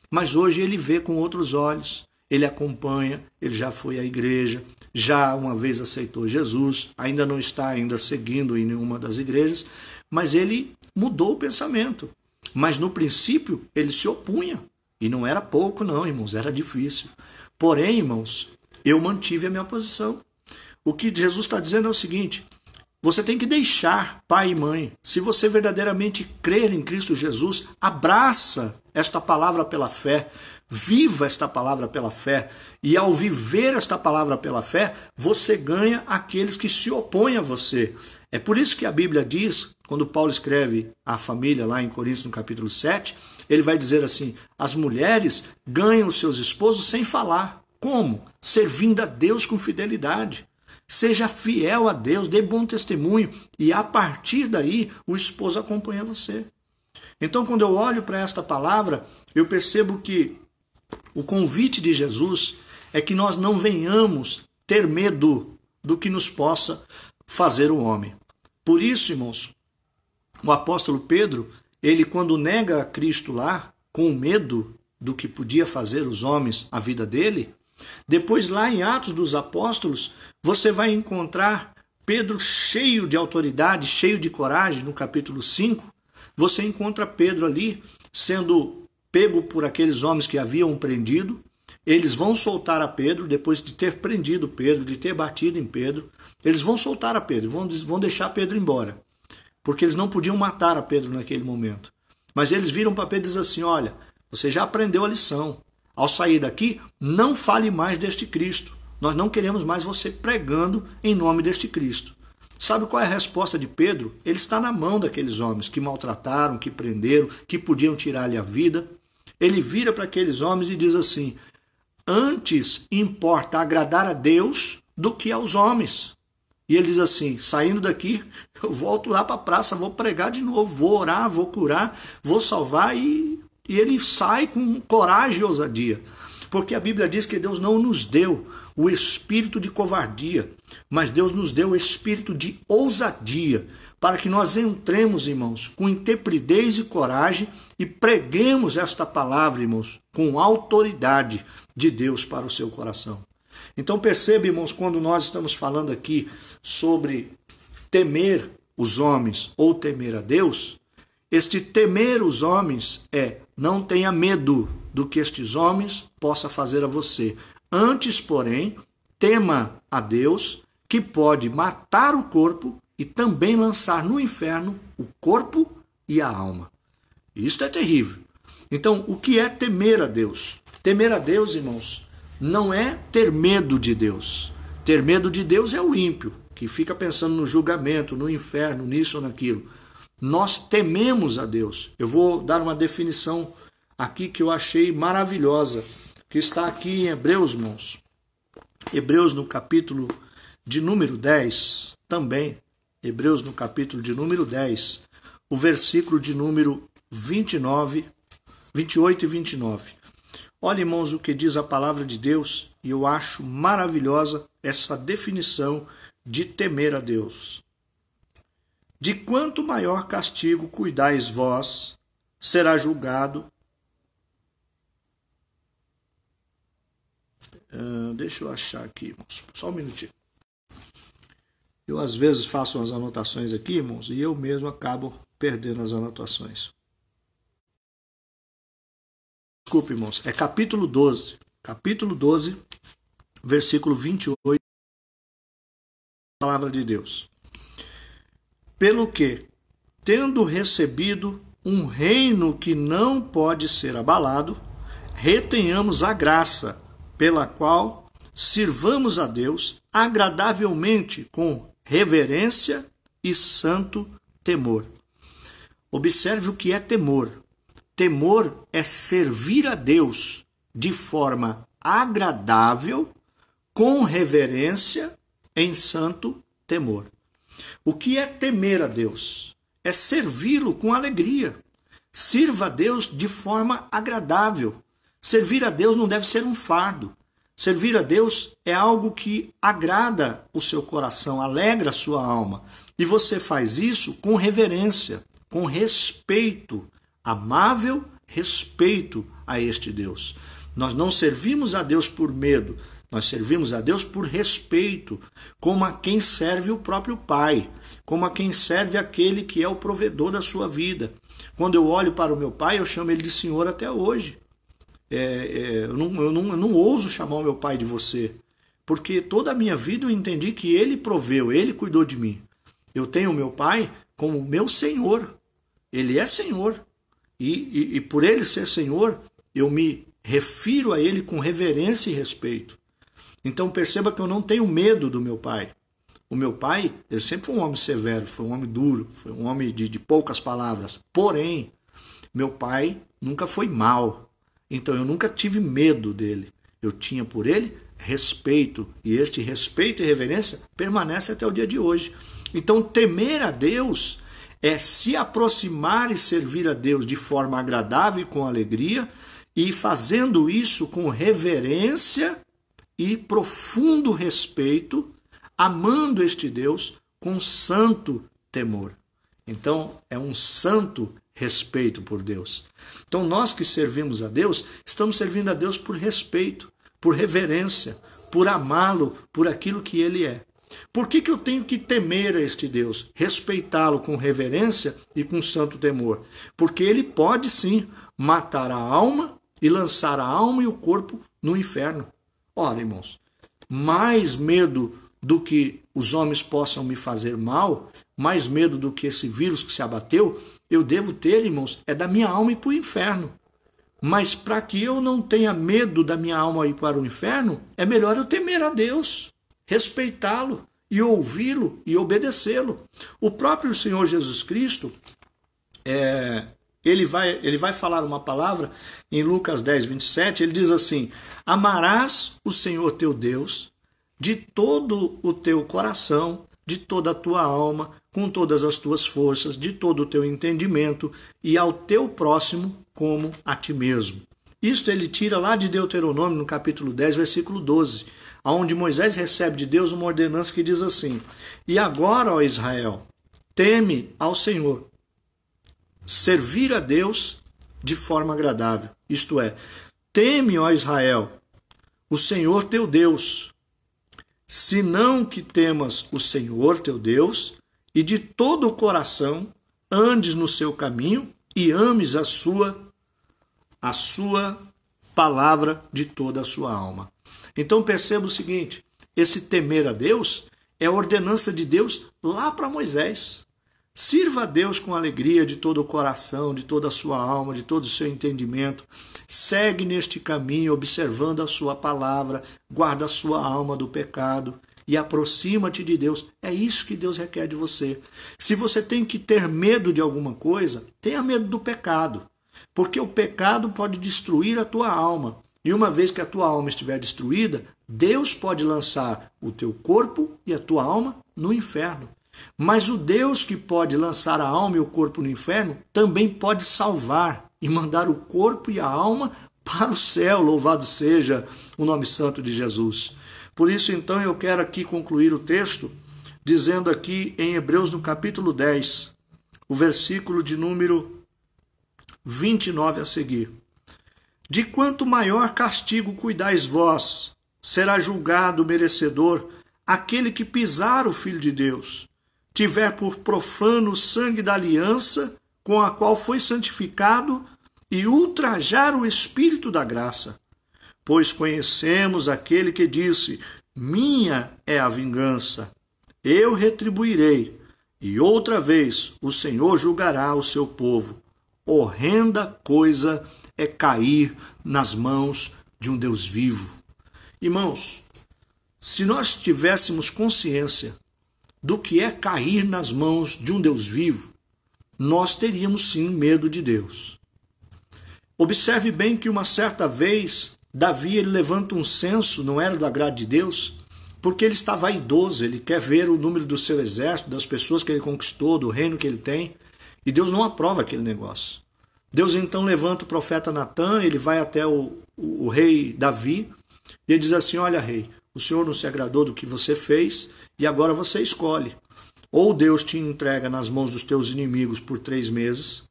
Speaker 1: Mas hoje ele vê com outros olhos, ele acompanha, ele já foi à igreja, já uma vez aceitou Jesus, ainda não está ainda seguindo em nenhuma das igrejas, mas ele mudou o pensamento. Mas no princípio ele se opunha, e não era pouco não, irmãos, era difícil. Porém, irmãos, eu mantive a minha posição. O que Jesus está dizendo é o seguinte: você tem que deixar pai e mãe. Se você verdadeiramente crer em Cristo Jesus, abraça esta palavra pela fé, viva esta palavra pela fé, e ao viver esta palavra pela fé, você ganha aqueles que se opõem a você. É por isso que a Bíblia diz, quando Paulo escreve à família lá em Coríntios no capítulo 7, ele vai dizer assim: as mulheres ganham os seus esposos sem falar. Como? Servindo a Deus com fidelidade. Seja fiel a Deus, dê bom testemunho, e a partir daí o esposo acompanha você. Então, quando eu olho para esta palavra, eu percebo que o convite de Jesus é que nós não venhamos ter medo do que nos possa fazer o homem. Por isso, irmãos, o apóstolo Pedro, ele quando nega a Cristo lá, com medo do que podia fazer os homens à vida dele, depois lá em Atos dos Apóstolos, você vai encontrar Pedro cheio de autoridade, cheio de coragem, no capítulo 5, você encontra Pedro ali sendo pego por aqueles homens que haviam prendido. Eles vão soltar a Pedro, depois de ter prendido Pedro, de ter batido em Pedro, eles vão soltar a Pedro, vão deixar Pedro embora, porque eles não podiam matar a Pedro naquele momento. Mas eles viram para Pedro e dizem assim: olha, você já aprendeu a lição. Ao sair daqui, não fale mais deste Cristo. Nós não queremos mais você pregando em nome deste Cristo. Sabe qual é a resposta de Pedro? Ele está na mão daqueles homens que maltrataram, que prenderam, que podiam tirar-lhe a vida. Ele vira para aqueles homens e diz assim: antes importa agradar a Deus do que aos homens. E ele diz assim: saindo daqui, eu volto lá para a praça, vou pregar de novo, vou orar, vou curar, vou salvar. E ele sai com coragem e ousadia. Porque a Bíblia diz que Deus não nos deu o espírito de covardia, mas Deus nos deu o espírito de ousadia, para que nós entremos, irmãos, com intrepidez e coragem e preguemos esta palavra, irmãos, com autoridade de Deus para o seu coração. Então perceba, irmãos, quando nós estamos falando aqui sobre temer os homens ou temer a Deus, este temer os homens é: não tenha medo do que estes homens possam fazer a você. Antes, porém, tema a Deus, que pode matar o corpo e também lançar no inferno o corpo e a alma. Isto é terrível. Então, o que é temer a Deus? Temer a Deus, irmãos, não é ter medo de Deus. Ter medo de Deus é o ímpio, que fica pensando no julgamento, no inferno, nisso ou naquilo. Nós tememos a Deus. Eu vou dar uma definição aqui que eu achei maravilhosa, que está aqui em Hebreus, irmãos. Hebreus no capítulo de número 10, também. Hebreus no capítulo de número 10, o versículo de número 28 e 29. Olha, irmãos, o que diz a palavra de Deus, e eu acho maravilhosa essa definição de temer a Deus. De quanto maior castigo cuidais vós, será julgado. Deixa eu achar aqui, irmãos, só um minutinho. Eu às vezes faço umas anotações aqui, irmãos, e eu mesmo acabo perdendo as anotações. Desculpe, irmãos, é capítulo 12, versículo 28, palavra de Deus. Pelo que, tendo recebido um reino que não pode ser abalado, retenhamos a graça pela qual sirvamos a Deus agradavelmente com reverência e santo temor. Observe o que é temor. Temor é servir a Deus de forma agradável, com reverência, em santo temor. O que é temer a Deus? É servi-lo com alegria. Sirva a Deus de forma agradável. Servir a Deus não deve ser um fardo. Servir a Deus é algo que agrada o seu coração, alegra a sua alma. E você faz isso com reverência, com respeito, amável respeito a este Deus. Nós não servimos a Deus por medo, nós servimos a Deus por respeito, como a quem serve o próprio Pai, como a quem serve aquele que é o provedor da sua vida. Quando eu olho para o meu pai, eu chamo ele de Senhor até hoje. Eu não ouso chamar o meu pai de você, porque toda a minha vida eu entendi que ele proveu, ele cuidou de mim. Eu tenho o meu pai como meu Senhor, ele é Senhor, e por ele ser Senhor, eu me refiro a ele com reverência e respeito. Então perceba que eu não tenho medo do meu pai. O meu pai, ele sempre foi um homem severo, foi um homem duro, foi um homem de poucas palavras. Porém, meu pai nunca foi mau. Então eu nunca tive medo dele. Eu tinha por ele respeito. E este respeito e reverência permanece até o dia de hoje. Então temer a Deus é se aproximar e servir a Deus de forma agradável e com alegria, e fazendo isso com reverência e profundo respeito, amando este Deus com santo temor. Então é um santo respeito por Deus. Então nós que servimos a Deus, estamos servindo a Deus por respeito, por reverência, por amá-lo, por aquilo que ele é. Por que eu tenho que temer a este Deus? Respeitá-lo com reverência e com santo temor. Porque ele pode sim matar a alma e lançar a alma e o corpo no inferno. Ora, irmãos, mais medo do que os homens possam me fazer mal, mais medo do que esse vírus que se abateu, eu devo ter, irmãos, é da minha alma ir para o inferno. Mas para que eu não tenha medo da minha alma ir para o inferno, é melhor eu temer a Deus, respeitá-lo e ouvi-lo e obedecê-lo. O próprio Senhor Jesus Cristo, ele vai falar uma palavra em Lucas 10, 27, ele diz assim: amarás o Senhor teu Deus de todo o teu coração, de toda a tua alma, com todas as tuas forças, de todo o teu entendimento, e ao teu próximo como a ti mesmo. Isto ele tira lá de Deuteronômio, no capítulo 10, versículo 12, onde Moisés recebe de Deus uma ordenança que diz assim: e agora, ó Israel, teme ao Senhor, servir a Deus de forma agradável. Isto é, teme, ó Israel, o Senhor teu Deus, senão que temas o Senhor teu Deus, e de todo o coração andes no seu caminho e ames a sua palavra de toda a sua alma. Então perceba o seguinte, esse temer a Deus é a ordenança de Deus lá para Moisés. Sirva a Deus com alegria de todo o coração, de toda a sua alma, de todo o seu entendimento. Segue neste caminho, observando a sua palavra, guarda a sua alma do pecado e aproxima-te de Deus. É isso que Deus requer de você. Se você tem que ter medo de alguma coisa, tenha medo do pecado, porque o pecado pode destruir a tua alma. E uma vez que a tua alma estiver destruída, Deus pode lançar o teu corpo e a tua alma no inferno. Mas o Deus que pode lançar a alma e o corpo no inferno também pode salvar e mandar o corpo e a alma para o céu. Louvado seja o nome santo de Jesus. Por isso, então, eu quero aqui concluir o texto dizendo aqui em Hebreus, no capítulo 10, o versículo de número 29 a seguir. De quanto maior castigo cuidais vós, será julgado merecedor aquele que pisar o Filho de Deus, tiver por profano o sangue da aliança com a qual foi santificado e ultrajar o Espírito da graça. Pois conhecemos aquele que disse, minha é a vingança, eu retribuirei, e outra vez o Senhor julgará o seu povo. Horrenda coisa é cair nas mãos de um Deus vivo. Irmãos, se nós tivéssemos consciência do que é cair nas mãos de um Deus vivo, nós teríamos sim medo de Deus. Observe bem que uma certa vez, Davi ele levanta um censo, não era do agrado de Deus, porque ele está vaidoso, ele quer ver o número do seu exército, das pessoas que ele conquistou, do reino que ele tem, e Deus não aprova aquele negócio. Deus então levanta o profeta Natã, ele vai até o rei Davi, E ele diz assim: olha, rei, o Senhor não se agradou do que você fez e agora você escolhe. Ou Deus te entrega nas mãos dos teus inimigos por 3 meses,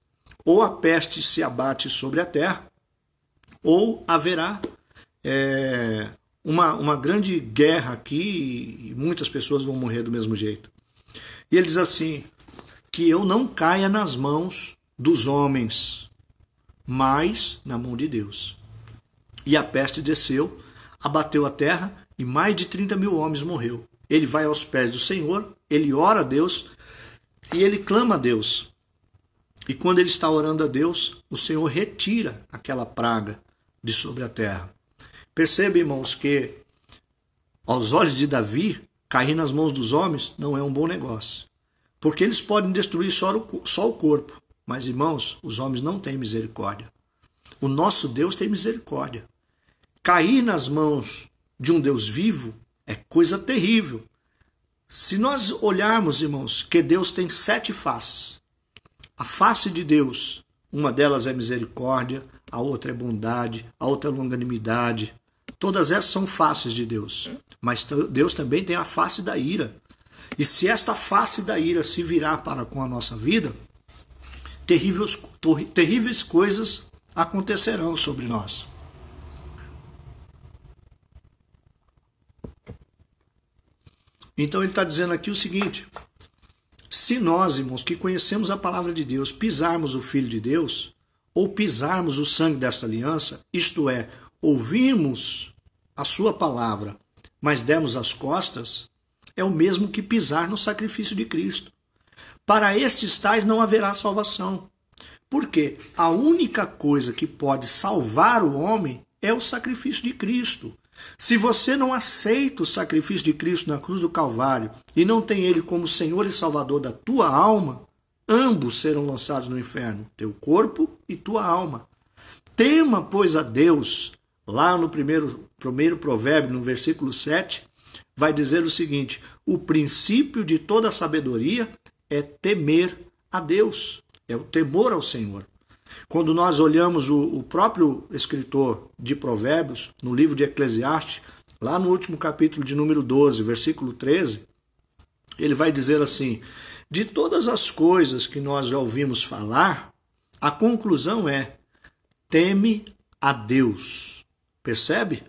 Speaker 1: ou a peste se abate sobre a terra, ou haverá uma grande guerra aqui e muitas pessoas vão morrer do mesmo jeito. E ele diz assim: que eu não caia nas mãos dos homens, mas na mão de Deus. E a peste desceu, abateu a terra e mais de 30.000 homens morreu. Ele vai aos pés do Senhor, ele ora a Deus e ele clama a Deus. E quando ele está orando a Deus, o Senhor retira aquela praga de sobre a terra. Perceba, irmãos, que aos olhos de Davi, cair nas mãos dos homens não é um bom negócio. Porque eles podem destruir só o corpo. Mas, irmãos, os homens não têm misericórdia. O nosso Deus tem misericórdia. Cair nas mãos de um Deus vivo é coisa terrível. Se nós olharmos, irmãos, que Deus tem 7 faces. A face de Deus, uma delas é misericórdia, a outra é bondade, a outra é longanimidade. Todas essas são faces de Deus. Mas Deus também tem a face da ira. E se esta face da ira se virar para com a nossa vida, terríveis coisas acontecerão sobre nós. Então ele está dizendo aqui o seguinte: se nós, irmãos, que conhecemos a palavra de Deus, pisarmos o Filho de Deus, ou pisarmos o sangue desta aliança, isto é, ouvirmos a sua palavra, mas demos as costas, é o mesmo que pisar no sacrifício de Cristo. Para estes tais não haverá salvação. Porque a única coisa que pode salvar o homem é o sacrifício de Cristo. Se você não aceita o sacrifício de Cristo na cruz do Calvário e não tem ele como Senhor e Salvador da tua alma, ambos serão lançados no inferno, teu corpo e tua alma. Tema, pois, a Deus. Lá no primeiro provérbio, no versículo 7, vai dizer o seguinte: o princípio de toda sabedoria é temer a Deus, é o temor ao Senhor. Quando nós olhamos o próprio escritor de Provérbios, no livro de Eclesiastes, lá no último capítulo de número 12, versículo 13, ele vai dizer assim: de todas as coisas que nós já ouvimos falar, a conclusão é: teme a Deus. Percebe?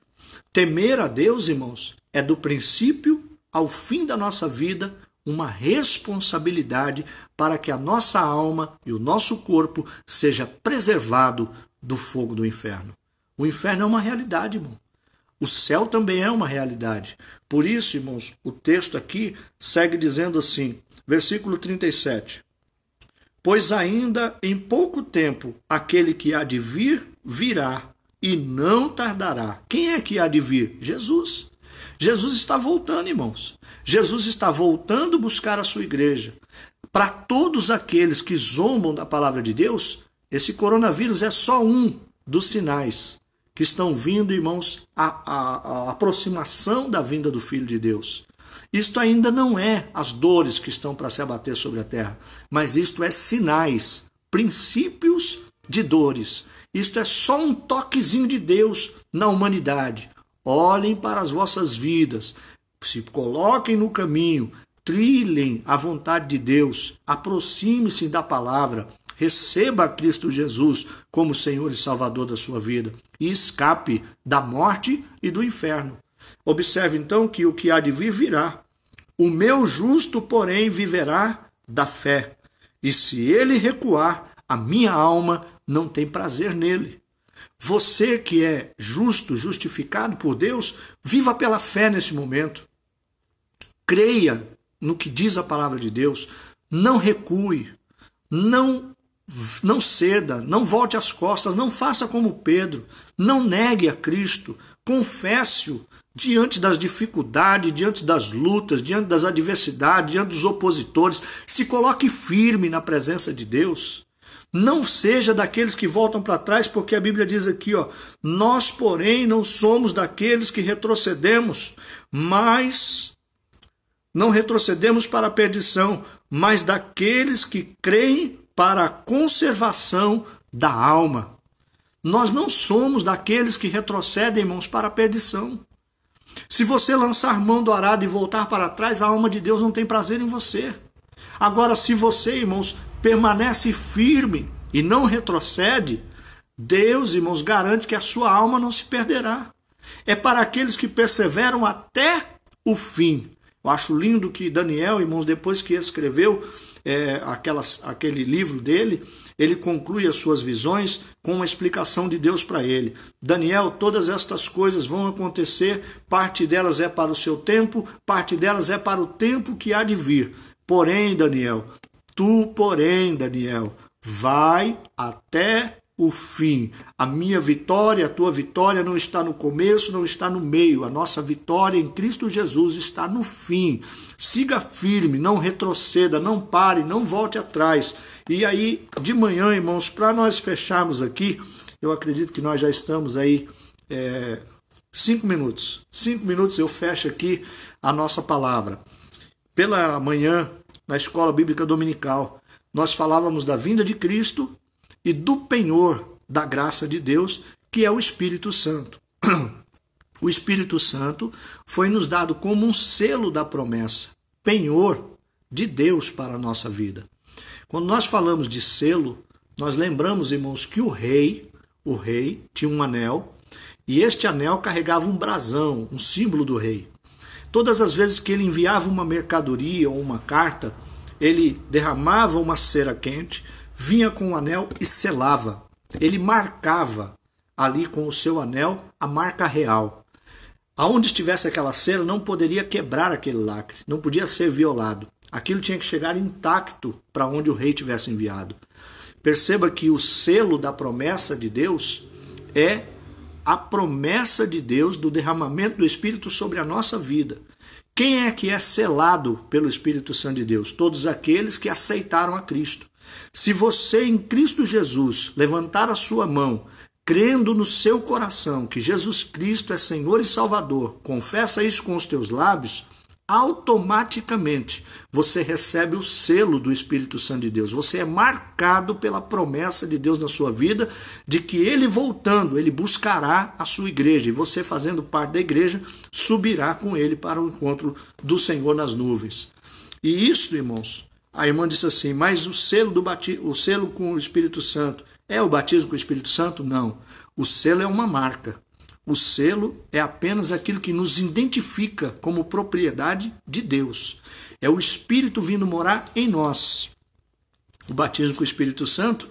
Speaker 1: Temer a Deus, irmãos, é do princípio ao fim da nossa vida uma responsabilidade para que a nossa alma e o nosso corpo seja preservado do fogo do inferno. O inferno é uma realidade, irmão. O céu também é uma realidade. Por isso, irmãos, o texto aqui segue dizendo assim, versículo 37. Pois ainda em pouco tempo aquele que há de vir, virá, e não tardará. Quem é que há de vir? Jesus. Jesus está voltando, irmãos. Jesus está voltando buscar a sua igreja. Para todos aqueles que zombam da palavra de Deus, esse coronavírus é só um dos sinais que estão vindo, irmãos, a aproximação da vinda do Filho de Deus. Isto ainda não é as dores que estão para se abater sobre a terra, mas isto é sinais, princípios de dores. Isto é só um toquezinho de Deus na humanidade. Olhem para as vossas vidas, se coloquem no caminho, trilhem a vontade de Deus, aproxime-se da palavra, receba a Cristo Jesus como Senhor e Salvador da sua vida e escape da morte e do inferno. Observe então que o que há de vir virá. O meu justo, porém, viverá da fé, e se ele recuar, a minha alma não tem prazer nele. Você que é justo, justificado por Deus, viva pela fé nesse momento. Creia no que diz a palavra de Deus. Não recue, não ceda, não volte as costas, não faça como Pedro, não negue a Cristo, confesse-o diante das dificuldades, diante das lutas, diante das adversidades, diante dos opositores. Se coloque firme na presença de Deus. Não seja daqueles que voltam para trás, porque a Bíblia diz aqui, nós, porém, não somos daqueles que retrocedemos, mas não retrocedemos para a perdição, mas daqueles que creem para a conservação da alma. Nós não somos daqueles que retrocedem, irmãos, para a perdição. Se você lançar mão do arado e voltar para trás, a alma de Deus não tem prazer em você. Agora, se você, irmãos, permanece firme e não retrocede, Deus, irmãos, garante que a sua alma não se perderá. É para aqueles que perseveram até o fim. Eu acho lindo que Daniel, irmãos, depois que escreveu aquele livro dele, ele conclui as suas visões com uma explicação de Deus para ele. Daniel, todas estas coisas vão acontecer, parte delas é para o seu tempo, parte delas é para o tempo que há de vir. Porém, Daniel, vai até o fim. A minha vitória, a tua vitória não está no começo, não está no meio. A nossa vitória em Cristo Jesus está no fim. Siga firme, não retroceda, não pare, não volte atrás. E aí, de manhã, irmãos, para nós fecharmos aqui, eu acredito que nós já estamos aí 5 minutos. 5 minutos eu fecho aqui a nossa palavra. Pela manhã, na Escola Bíblica Dominical, nós falávamos da vinda de Cristo e do penhor da graça de Deus, que é o Espírito Santo. O Espírito Santo foi nos dado como um selo da promessa, penhor de Deus para a nossa vida. Quando nós falamos de selo, nós lembramos, irmãos, que o rei tinha um anel, e este anel carregava um brasão, um símbolo do rei. Todas as vezes que ele enviava uma mercadoria ou uma carta, ele derramava uma cera quente, vinha com o anel e selava. Ele marcava ali com o seu anel a marca real. Aonde estivesse aquela cera não poderia quebrar aquele lacre, não podia ser violado. Aquilo tinha que chegar intacto para onde o rei tivesse enviado. Perceba que o selo da promessa de Deus é a promessa de Deus do derramamento do Espírito sobre a nossa vida. Quem é que é selado pelo Espírito Santo de Deus? Todos aqueles que aceitaram a Cristo. Se você em Cristo Jesus levantar a sua mão, crendo no seu coração que Jesus Cristo é Senhor e Salvador, confessa isso com os teus lábios, automaticamente você recebe o selo do Espírito Santo de Deus. Você é marcado pela promessa de Deus na sua vida, de que ele voltando, ele buscará a sua igreja, e você fazendo parte da igreja, subirá com ele para o encontro do Senhor nas nuvens. E isso, irmãos, a irmã disse assim, mas o selo com o Espírito Santo é o batismo com o Espírito Santo? Não. O selo é uma marca. O selo é apenas aquilo que nos identifica como propriedade de Deus. É o Espírito vindo morar em nós. O batismo com o Espírito Santo,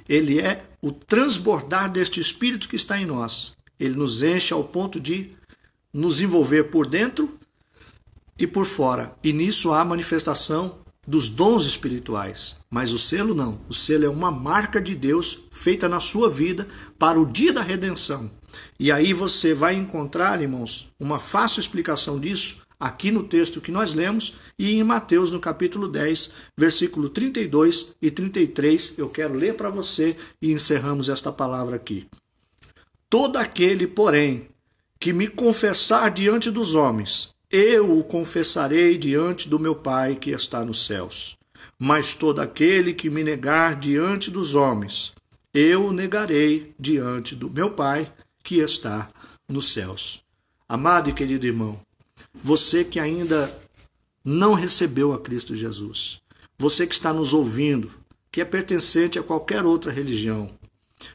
Speaker 1: ele é o transbordar deste Espírito que está em nós. Ele nos enche ao ponto de nos envolver por dentro e por fora. E nisso há a manifestação dos dons espirituais. Mas o selo não. O selo é uma marca de Deus feita na sua vida para o dia da redenção. E aí você vai encontrar, irmãos, uma fácil explicação disso aqui no texto que nós lemos e em Mateus, no capítulo 10, versículo 32 e 33. Eu quero ler para você e encerramos esta palavra aqui. Todo aquele, porém, que me confessar diante dos homens, eu o confessarei diante do meu Pai que está nos céus. Mas todo aquele que me negar diante dos homens, eu o negarei diante do meu Pai que está nos céus. Amado e querido irmão, você que ainda não recebeu a Cristo Jesus, você que está nos ouvindo, que é pertencente a qualquer outra religião,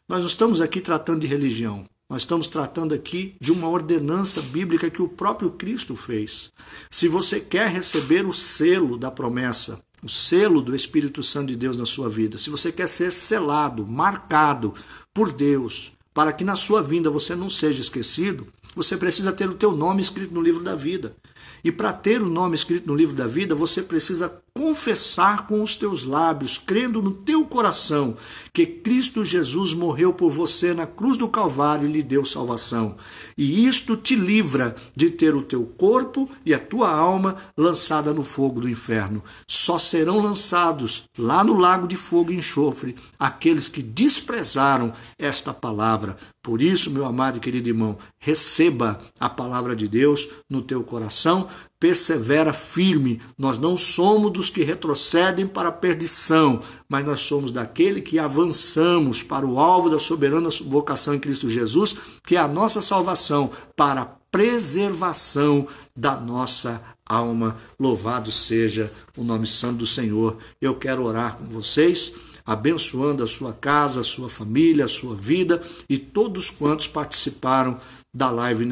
Speaker 1: nós não estamos aqui tratando de religião, nós estamos tratando aqui de uma ordenança bíblica que o próprio Cristo fez. Se você quer receber o selo da promessa, o selo do Espírito Santo de Deus na sua vida, se você quer ser selado, marcado por Deus, para que na sua vinda você não seja esquecido, você precisa ter o teu nome escrito no livro da vida. E para ter o nome escrito no livro da vida, você precisa confessar com os teus lábios, crendo no teu coração, que Cristo Jesus morreu por você na cruz do Calvário e lhe deu salvação. E isto te livra de ter o teu corpo e a tua alma lançada no fogo do inferno. Só serão lançados lá no lago de fogo e enxofre aqueles que desprezaram esta palavra. Por isso, meu amado e querido irmão, receba a palavra de Deus no teu coração, persevera firme. Nós não somos dos que retrocedem para a perdição, mas nós somos daquele que avançamos para o alvo da soberana vocação em Cristo Jesus, que é a nossa salvação, para a preservação da nossa alma. Louvado seja o nome santo do Senhor. Eu quero orar com vocês, abençoando a sua casa, a sua família, a sua vida e todos quantos participaram da live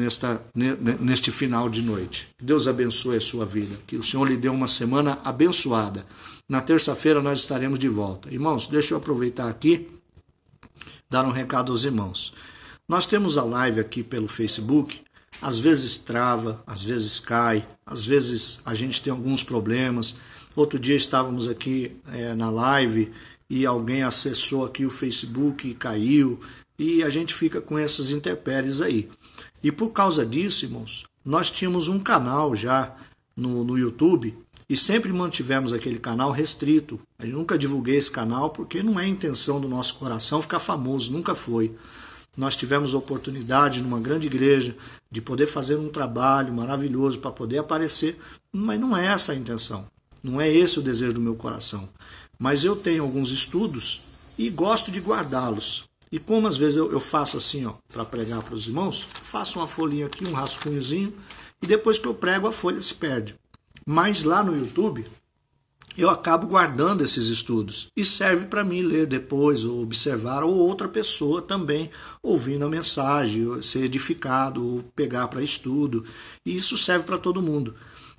Speaker 1: neste final de noite. Que Deus abençoe a sua vida, que o Senhor lhe dê uma semana abençoada. Na terça-feira nós estaremos de volta. Irmãos, deixa eu aproveitar aqui, dar um recado aos irmãos. Nós temos a live aqui pelo Facebook, às vezes trava, às vezes cai, às vezes a gente tem alguns problemas. Outro dia estávamos aqui na live e alguém acessou aqui o Facebook e caiu, e a gente fica com essas intempéries aí. E por causa disso, irmãos, nós tínhamos um canal já no YouTube e sempre mantivemos aquele canal restrito. Eu nunca divulguei esse canal porque não é a intenção do nosso coração ficar famoso, nunca foi. Nós tivemos a oportunidade numa grande igreja de poder fazer um trabalho maravilhoso para poder aparecer, mas não é essa a intenção, não é esse o desejo do meu coração. Mas eu tenho alguns estudos e gosto de guardá-los. E como às vezes eu faço assim, para pregar para os irmãos, faço uma folhinha aqui, um rascunhozinho, e depois que eu prego a folha se perde. Mas lá no YouTube eu acabo guardando esses estudos e serve para mim ler depois, ou observar, ou outra pessoa também ouvindo a mensagem, ser edificado, ou pegar para estudo. E isso serve para todo mundo.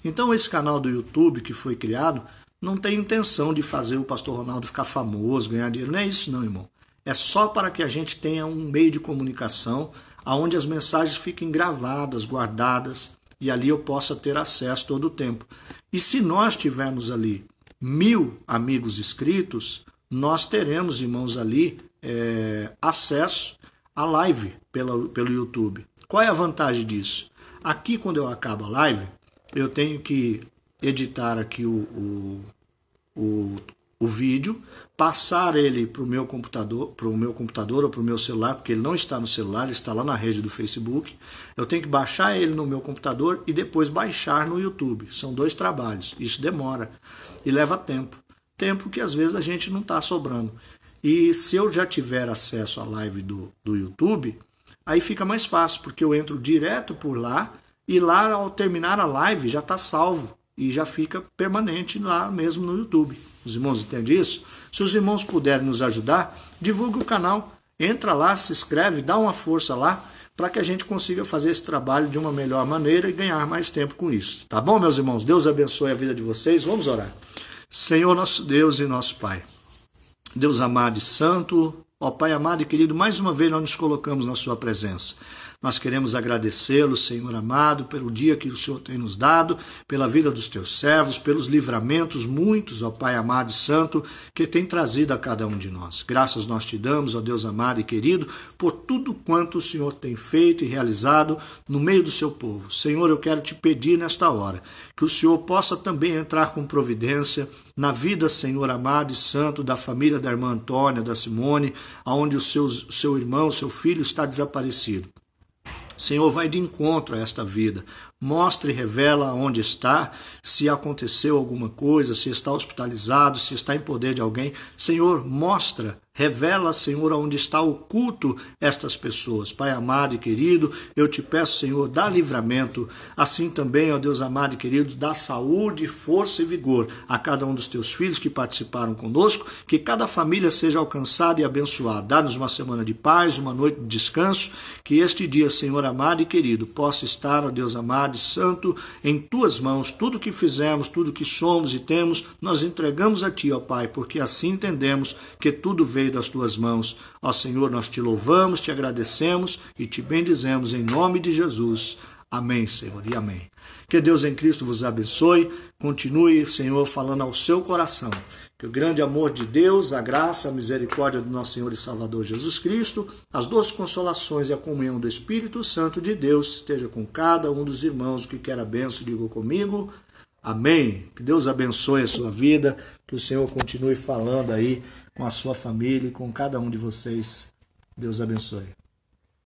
Speaker 1: Então esse canal do YouTube que foi criado não tem intenção de fazer o pastor Ronaldo ficar famoso, ganhar dinheiro. Não é isso não, irmão. É só para que a gente tenha um meio de comunicação onde as mensagens fiquem gravadas, guardadas, e ali eu possa ter acesso todo o tempo. E se nós tivermos ali 1000 amigos inscritos, nós teremos, irmãos, ali acesso à live pelo YouTube. Qual é a vantagem disso? Aqui, quando eu acabo a live, eu tenho que editar aqui o vídeo, passar ele para o meu computador ou para o meu celular, porque ele não está no celular, ele está lá na rede do Facebook. Eu tenho que baixar ele no meu computador e depois baixar no YouTube. São 2 trabalhos. Isso demora e leva tempo. Tempo que às vezes a gente não está sobrando. E se eu já tiver acesso à live do YouTube, aí fica mais fácil, porque eu entro direto por lá e lá, ao terminar a live, já está salvo. E já fica permanente lá mesmo no YouTube. Os irmãos entendem isso? Se os irmãos puderem nos ajudar, divulgue o canal. Entra lá, se inscreve, dá uma força lá, para que a gente consiga fazer esse trabalho de uma melhor maneira e ganhar mais tempo com isso. Tá bom, meus irmãos? Deus abençoe a vida de vocês. Vamos orar. Senhor, nosso Deus e nosso Pai. Deus amado e santo, ó Pai amado e querido, mais uma vez nós nos colocamos na sua presença. Nós queremos agradecê-lo, Senhor amado, pelo dia que o Senhor tem nos dado, pela vida dos teus servos, pelos livramentos muitos, ó Pai amado e santo, que tem trazido a cada um de nós. Graças nós te damos, ó Deus amado e querido, por tudo quanto o Senhor tem feito e realizado no meio do seu povo. Senhor, eu quero te pedir nesta hora que o Senhor possa também entrar com providência na vida, Senhor amado e santo, da família da irmã Antônia, da Simone, onde o seu irmão, seu filho está desaparecido. Senhor, vai de encontro a esta vida. Mostra e revela onde está, se aconteceu alguma coisa, se está hospitalizado, se está em poder de alguém. Senhor, mostra, revela, Senhor, onde está oculto estas pessoas. Pai amado e querido, eu te peço, Senhor, dá livramento. Assim também, ó Deus amado e querido, dá saúde, força e vigor a cada um dos teus filhos que participaram conosco, que cada família seja alcançada e abençoada. Dá-nos uma semana de paz, uma noite de descanso, que este dia, Senhor amado e querido, possa estar, ó Deus amado e santo, em tuas mãos. Tudo que fizemos, tudo que somos e temos, nós entregamos a ti, ó Pai, porque assim entendemos que tudo veio das tuas mãos. Ó Senhor, nós te louvamos, te agradecemos e te bendizemos em nome de Jesus. Amém, Senhor, e amém. Que Deus em Cristo vos abençoe. Continue, Senhor, falando ao seu coração. Que o grande amor de Deus, a graça, a misericórdia do nosso Senhor e Salvador Jesus Cristo, as doces consolações e a comunhão do Espírito Santo de Deus esteja com cada um dos irmãos que quer a bênção, digo comigo. Amém. Que Deus abençoe a sua vida, que o Senhor continue falando aí com a sua família e com cada um de vocês. Deus abençoe.